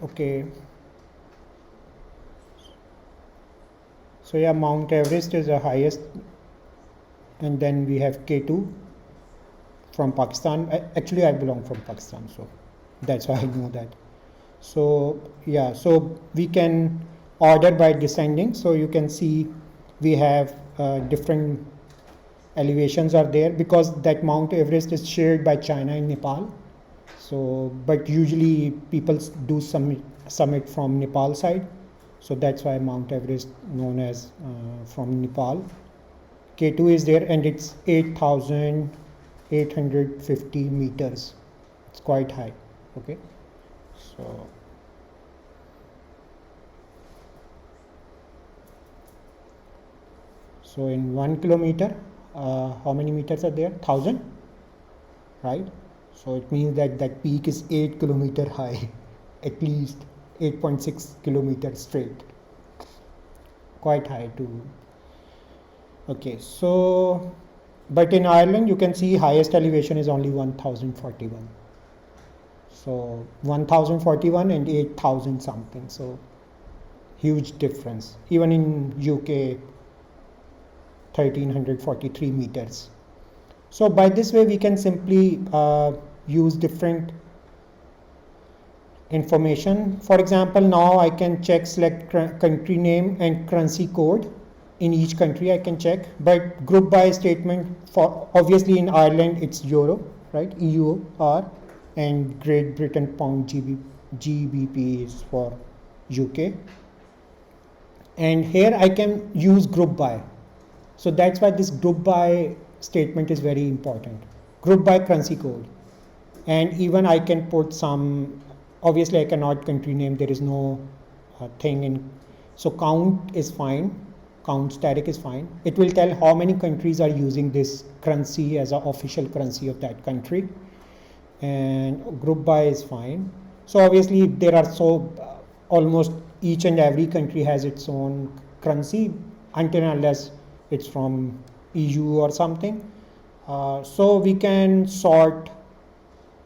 okay. So yeah, Mount Everest is the highest, and then we have K2 from Pakistan. Actually, I belong from Pakistan, so that's why I know that. So yeah, so we can order by descending. So you can see we have different elevations are there, because that Mount Everest is shared by China and Nepal. So, but usually people do summit from Nepal side. So that's why Mount Everest known as from Nepal. K2 is there, and it's 8,850 meters. It's quite high. Okay. So in 1 kilometer, how many meters are there? 1,000, right? So it means that that peak is 8 kilometer high, at least 8.6 kilometers straight. Quite high too. Okay, so but in Ireland you can see highest elevation is only 1,041. So 1,041 and 8,000 something. So huge difference. Even in UK, 1,343 meters. So by this way we can simply use different information. For example, now I can check select country name and currency code. In each country I can check, but group by statement, for obviously in Ireland it's euro, right? EUR, and Great Britain pound GBP is for UK. And here I can use group by. So that's why this group by statement is very important. Group by currency code. And even I can put some, obviously I cannot country name, there is no thing in, so count is fine, count static is fine. It will tell how many countries are using this currency as an official currency of that country. And group by is fine. So obviously there are almost each and every country has its own currency until and unless it's from EU or something. So we can sort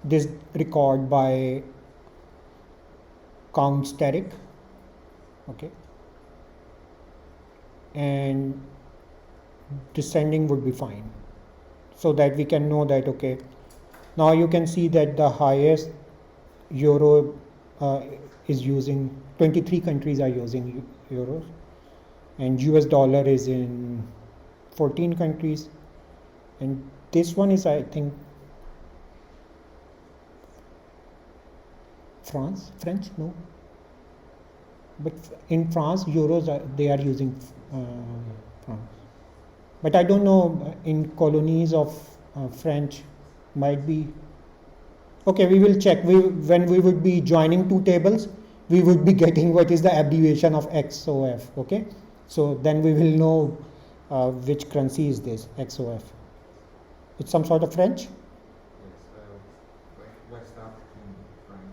this record by count static, okay, and descending would be fine, so that we can know that, okay, now you can see that the highest euro is using, 23 countries are using euros, and US dollar is in 14 countries, and this one is, I think, French, no, but in France euros they are using France, but I don't know in colonies of French, might be. Okay, we will check. When we would be joining two tables, we would be getting what is the abbreviation of XOF. Okay, so then we will know which currency is this XOF. It's some sort of French. Yes, West African franc.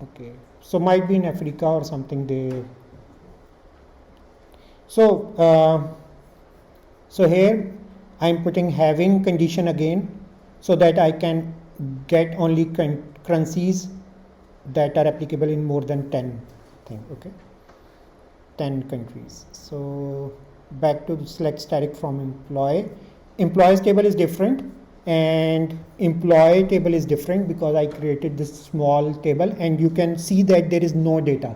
Okay, so might be in Africa or something. So here I am putting having condition again, so that I can get only currencies that are applicable in more than 10 things. Okay, 10 countries. So back to select static from employee. Employees table is different and employee table is different because I created this small table, and you can see that there is no data.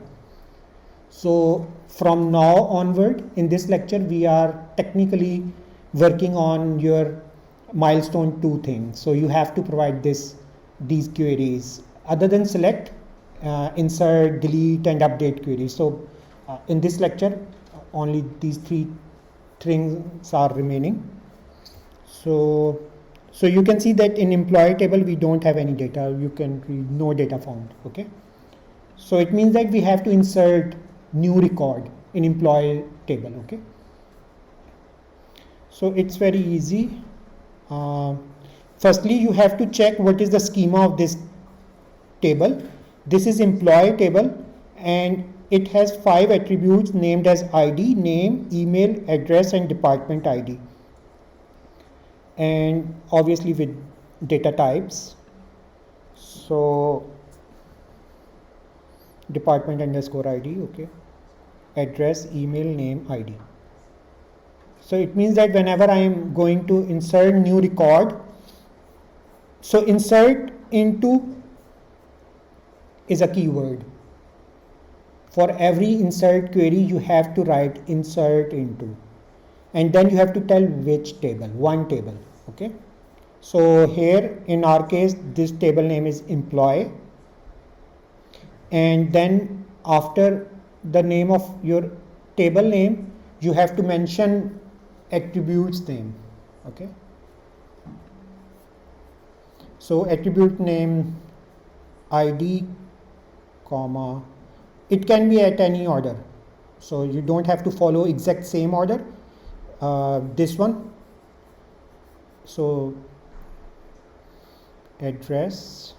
So from now onward in this lecture we are technically working on your milestone 2 thing. So you have to provide these queries other than select, insert, delete and update queries. So in this lecture only these 3 things are remaining. So you can see that in employee table we don't have any data. You can read no data found. Okay, so it means that we have to insert new record in employee table. Okay, so it's very easy. Firstly you have to check what is the schema of this table. This is employee table and it has 5 attributes named as ID, name, email, address and department ID, and obviously with data types. So department underscore ID, okay, address, email, name, ID. So it means that whenever I am going to insert new record, so insert into is a keyword. For every insert query you have to write insert into, and then you have to tell which table, one table. Okay, so here in our case this table name is employee, and then after the name of your table name you have to mention attributes name. Okay, so attribute name ID comma, it can be at any order, so you don't have to follow exact same order. This one, so address,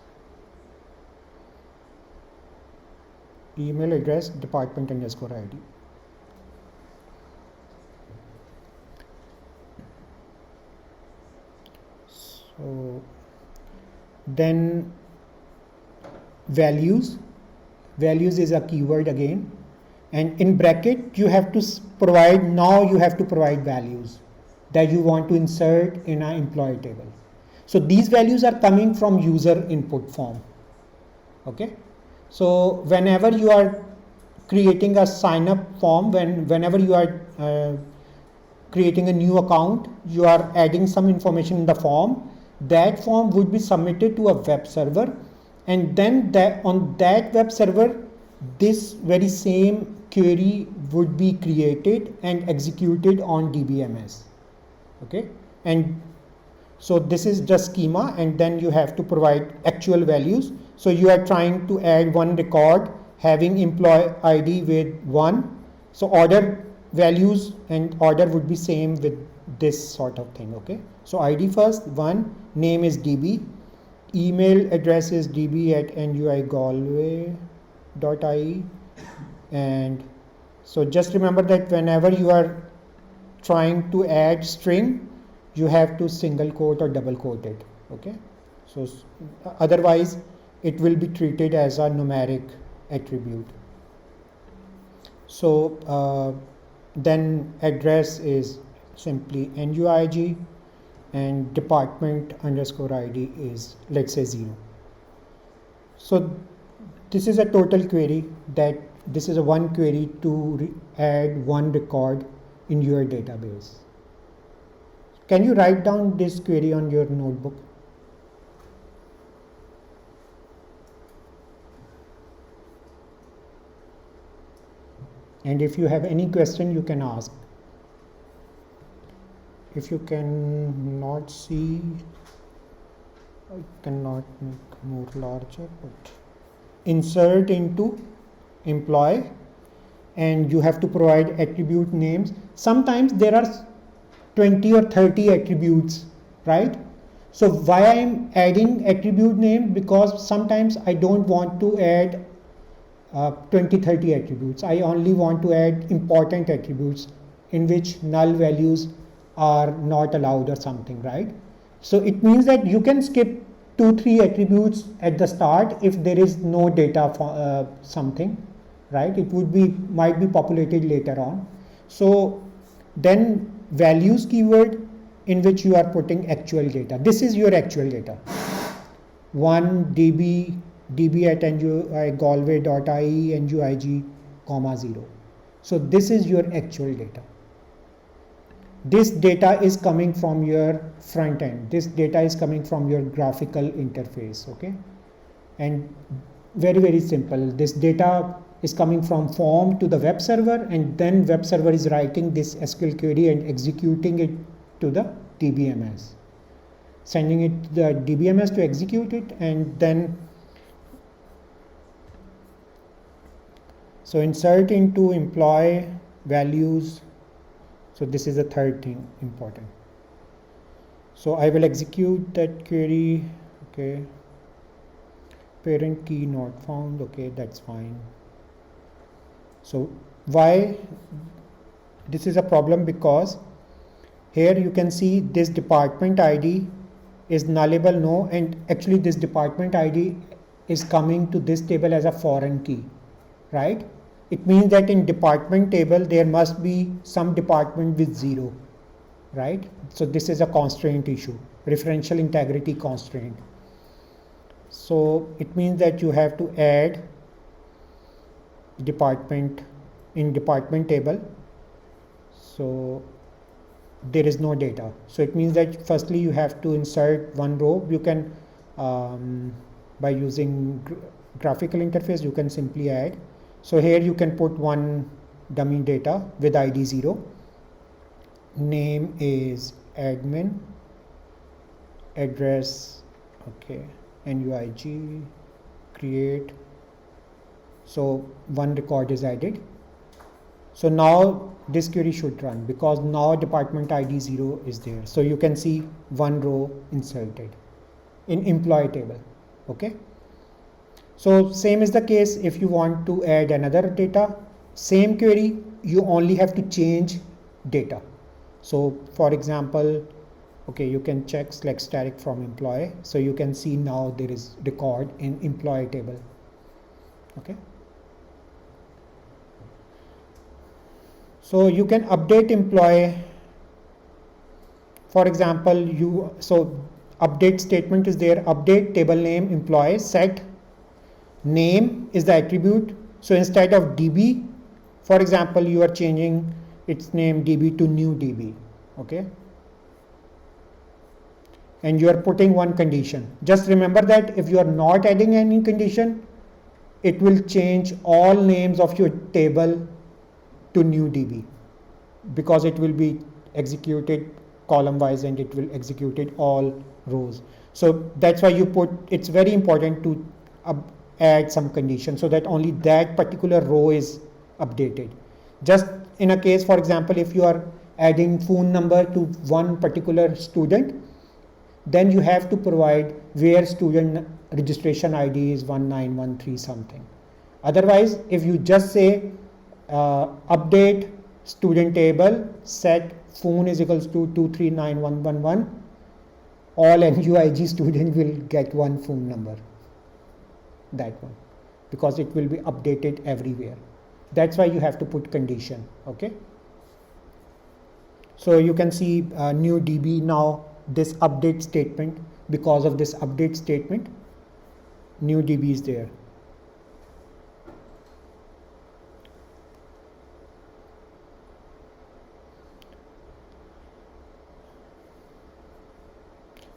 email address, department underscore ID. So then values is a keyword again, and in bracket you have to provide, now you have to provide values that you want to insert in an employee table. So these values are coming from user input form. Okay, so whenever you are creating a sign up form, whenever you are creating a new account, you are adding some information in the form. That form would be submitted to a web server, and then on that web server this very same query would be created and executed on DBMS. Okay, and so this is just schema, and then you have to provide actual values. So you are trying to add one record having employee ID with 1. So order values and order would be same with this sort of thing. Okay, so ID first 1, name is DB, email address is db@nuigalway.ie, and so just remember that whenever you are trying to add string, you have to single quote or double quote it. Okay, so otherwise it will be treated as a numeric attribute. So then address is simply NUIG, and department underscore ID is, let's say, 0. So this is a total query, that this is a one query to add one record in your database. Can you write down this query on your notebook? And if you have any question, you can ask. If you can not see, I cannot make more larger, but insert into employee, and you have to provide attribute names. Sometimes there are 20 or 30 attributes, right? So why I'm adding attribute name? Because sometimes I don't want to add 20-30 attributes. I only want to add important attributes in which null values are not allowed or something, right? So it means that you can skip 2-3 attributes at the start if there is no data for something, right? It might be populated later on. So then values keyword in which you are putting actual data. This is your actual data. 1 db@nuigalway.ie nuig, 0. So this is your actual data. This data is coming from your front end. This data is coming from your graphical interface, okay? And very, very simple. This data is coming from form to the web server, and then web server is writing this SQL query and executing it to the DBMS. Sending it to the DBMS to execute it, and then so insert into employee values. So this is the third thing important. So I will execute that query. Okay, parent key not found. Okay, that's fine. So why this is a problem? Because here you can see this department ID is nullable, no, and actually this department ID is coming to this table as a foreign key, right? It means that in department table there must be some department with 0, right? So this is a constraint issue, referential integrity constraint. So it means that you have to add department in department table. So there is no data. So it means that firstly you have to insert one row. You can by using graphical interface you can simply add. So here you can put one dummy data with ID 0. Name is admin, address, okay, NUIG, create. So one record is added. So now this query should run because now department ID 0 is there. So you can see one row inserted in employee table. Okay. So same is the case if you want to add another data, same query, you only have to change data. So for example, okay, you can check select static from employee. So you can see now there is record in employee table. Okay. So you can update employee. For example, so update statement is there, update table name employee, set name is the attribute. So instead of DB, for example, you are changing its name DB to new DB, okay? And you are putting one condition. Just remember that if you are not adding any condition, it will change all names of your table to new DB, because it will be executed column wise and it will executed all rows. So that's why you put, it's very important to add some condition so that only that particular row is updated. Just in a case, for example, if you are adding phone number to one particular student, then you have to provide where student registration ID is 1913 something. Otherwise, if you just say update student table, set phone is equals to 2391111, all NUIG student will get one phone number, that one, because it will be updated everywhere. That's why you have to put condition. Okay, so you can see new DB now, this update statement, because of this update statement, new DB is there.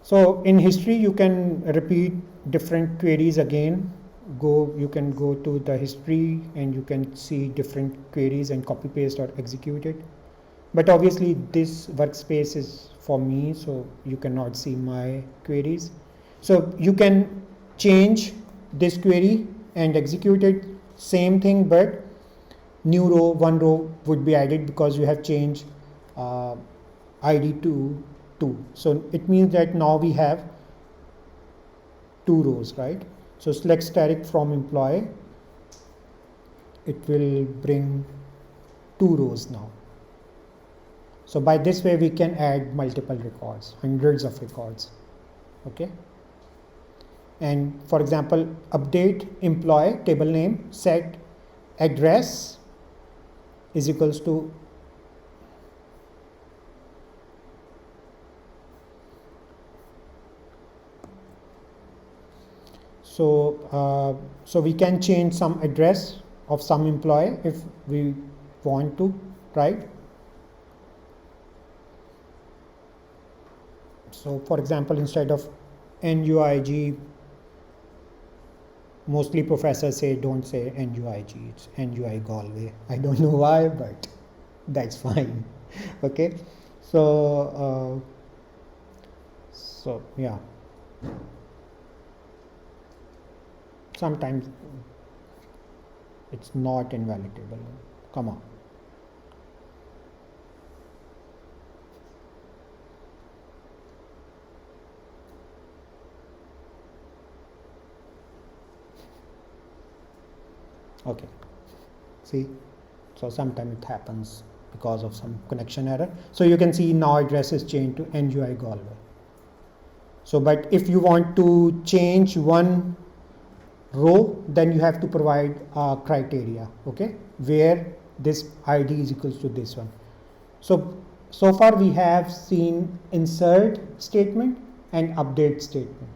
So in history, you can repeat different queries again. You can go to the history and you can see different queries and copy paste or execute it. But obviously this workspace is for me, so you cannot see my queries. So you can change this query and execute it, same thing, but new row, one row would be added because you have changed ID to 2. So it means that now we have 2 rows, right? So select static from employee, it will bring 2 rows now. So by this way we can add multiple records, hundreds of records. Okay, and for example, update employee table name, set address is equals to so we can change some address of some employee if we want to, right? So for example, instead of NUIG, mostly professors say don't say NUIG, it's NUI Galway. I don't know why, but that's fine. Okay, so yeah, sometimes it's not invalidable. Come on. Okay, see, so sometimes it happens because of some connection error. So you can see now address is changed to NUI Galway. So but if you want to change one row, then you have to provide criteria, okay, where this ID is equals to this one. So far we have seen insert statement and update statement.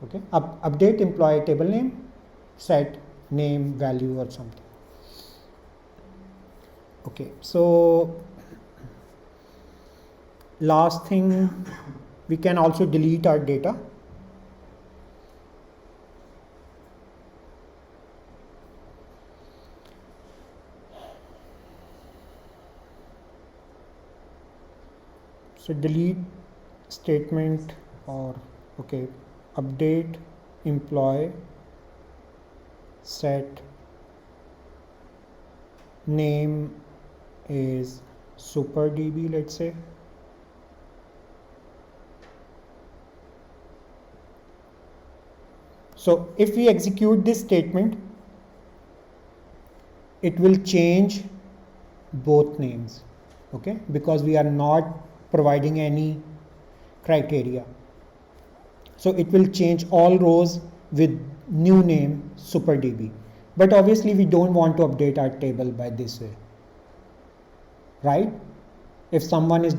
Okay, update employee table name, set name, value or something. Okay, so last thing, we can also delete our data. So delete statement, or okay, update employee, set name is SuperDB, let's say. So if we execute this statement, it will change both names, okay, because we are not providing any criteria. So it will change all rows with new name SuperDB. But obviously we don't want to update our table by this way, right? If someone is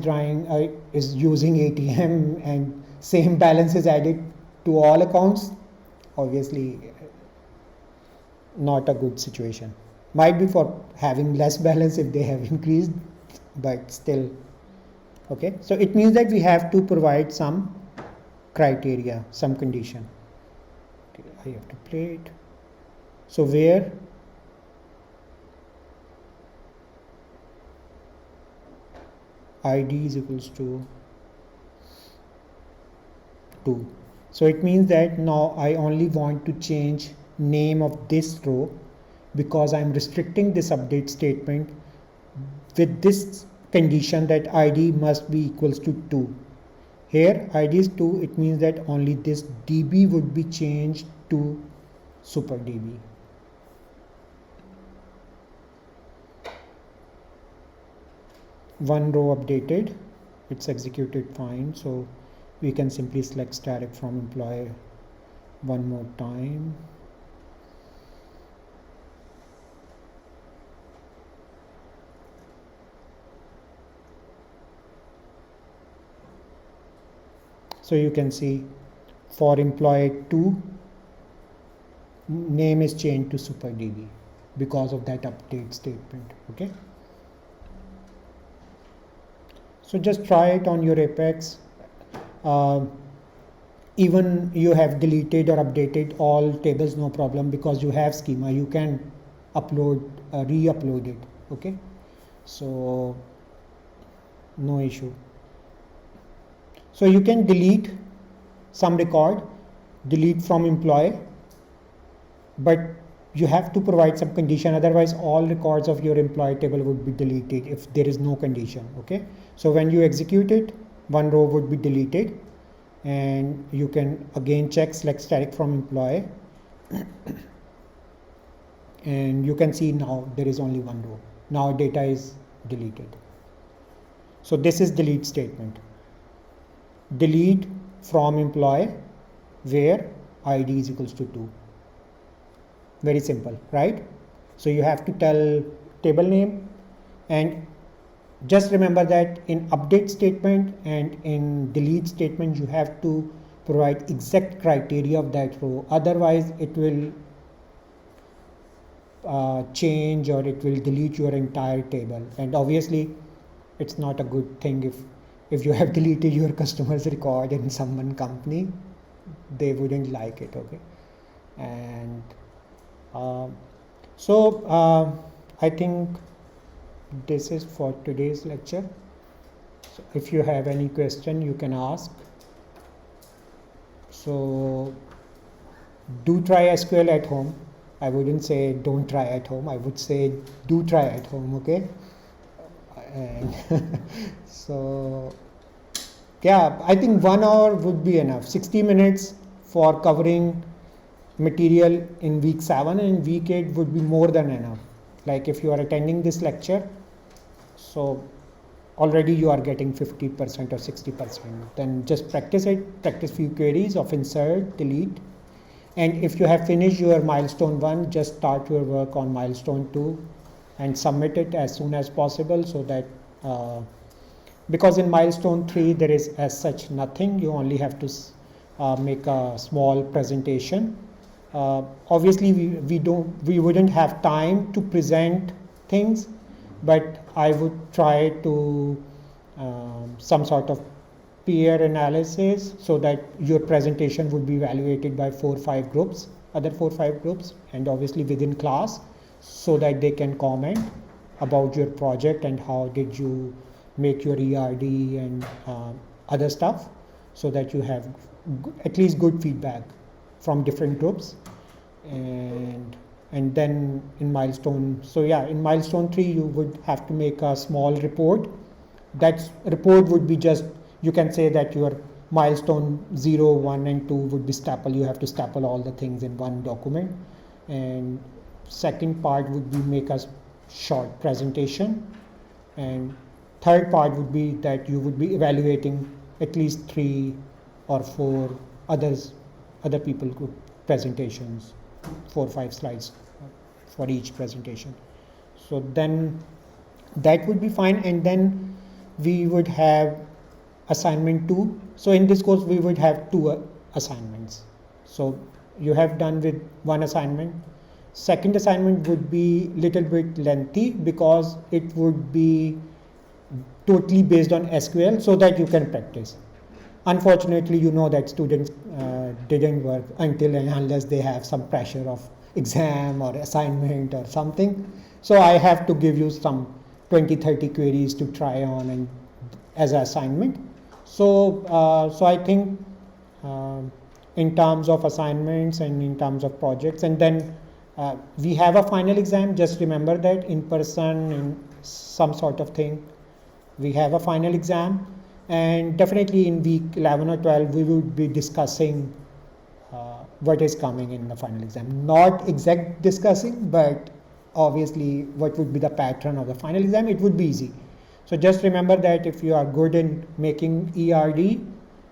is using ATM and same balance is added to all accounts, obviously not a good situation. Might be for having less balance if they have increased, but still. Okay, so it means that we have to provide some criteria, some condition. Okay, I have to play it. So where id is equals to 2. So it means that now I only want to change name of this row because I'm restricting this update statement with this condition that id must be equals to 2. Here id is 2, it means that only this db would be changed to super db. One row updated, it's executed fine, so we can simply select static from employee one more time. So you can see for employee 2, name is changed to superdb because of that update statement. Okay. So just try it on your Apex. Even you have deleted or updated all tables, no problem, because you have schema. You can upload, re-upload it. Okay. So no issue. So you can delete some record, delete from employee, but you have to provide some condition, otherwise all records of your employee table would be deleted if there is no condition. Okay, so when you execute it, one row would be deleted, and you can again check select static from employee and you can see now there is only one row. Now data is deleted. So this is delete statement. Delete from employee where id is equals to 2. Very simple, right? So you have to tell table name, and just remember that in update statement and in delete statement you have to provide exact criteria of that row, otherwise it will change or it will delete your entire table, and obviously it's not a good thing if you have deleted your customer's record in someone company, they wouldn't like it. Okay, and I think this is for today's lecture. So if you have any question you can ask. So do try SQL at home. I wouldn't say don't try at home, I would say do try at home. Okay, and so yeah, I think 1 hour would be enough. 60 minutes for covering material in week 7, and week 8 would be more than enough. Like if you are attending this lecture, so already you are getting 50% or 60%. Then just practice it, practice few queries of insert, delete, and if you have finished your milestone 1, just start your work on milestone 2 and submit it as soon as possible, so that because in milestone 3 there is as such nothing, you only have to make a small presentation. Obviously we wouldn't have time to present things, but I would try to some sort of peer analysis so that your presentation would be evaluated by 4-5 groups, other 4-5 groups, and obviously within class, so that they can comment about your project and how did you make your ERD and other stuff, so that you have at least good feedback from different groups. And then in milestone, so yeah, in milestone 3 you would have to make a small report. That report would be just, you can say that your milestone 0, 1 and 2 would be staple. You have to staple all the things in one document. And second part would be make a short presentation, and third part would be that you would be evaluating at least 3 or 4 other people group presentations, 4 or 5 slides for each presentation. So then that would be fine, and then we would have assignment 2. So in this course we would have 2 assignments. So you have done with 1 assignment. Second assignment would be little bit lengthy because it would be totally based on SQL, so that you can practice. Unfortunately, you know that students didn't work until and unless they have some pressure of exam or assignment or something. So I have to give you some 20-30 queries to try on, and as an assignment. So I think in terms of assignments and in terms of projects, and then we have a final exam. Just remember that in person, in some sort of thing, we have a final exam, and definitely in week 11 or 12 we will be discussing what is coming in the final exam. Not exact discussing, but obviously what would be the pattern of the final exam. It would be easy. So just remember that if you are good in making ERD,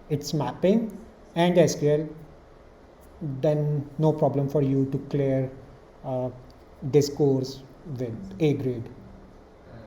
its mapping, and SQL, then no problem for you to clear this course with A grade.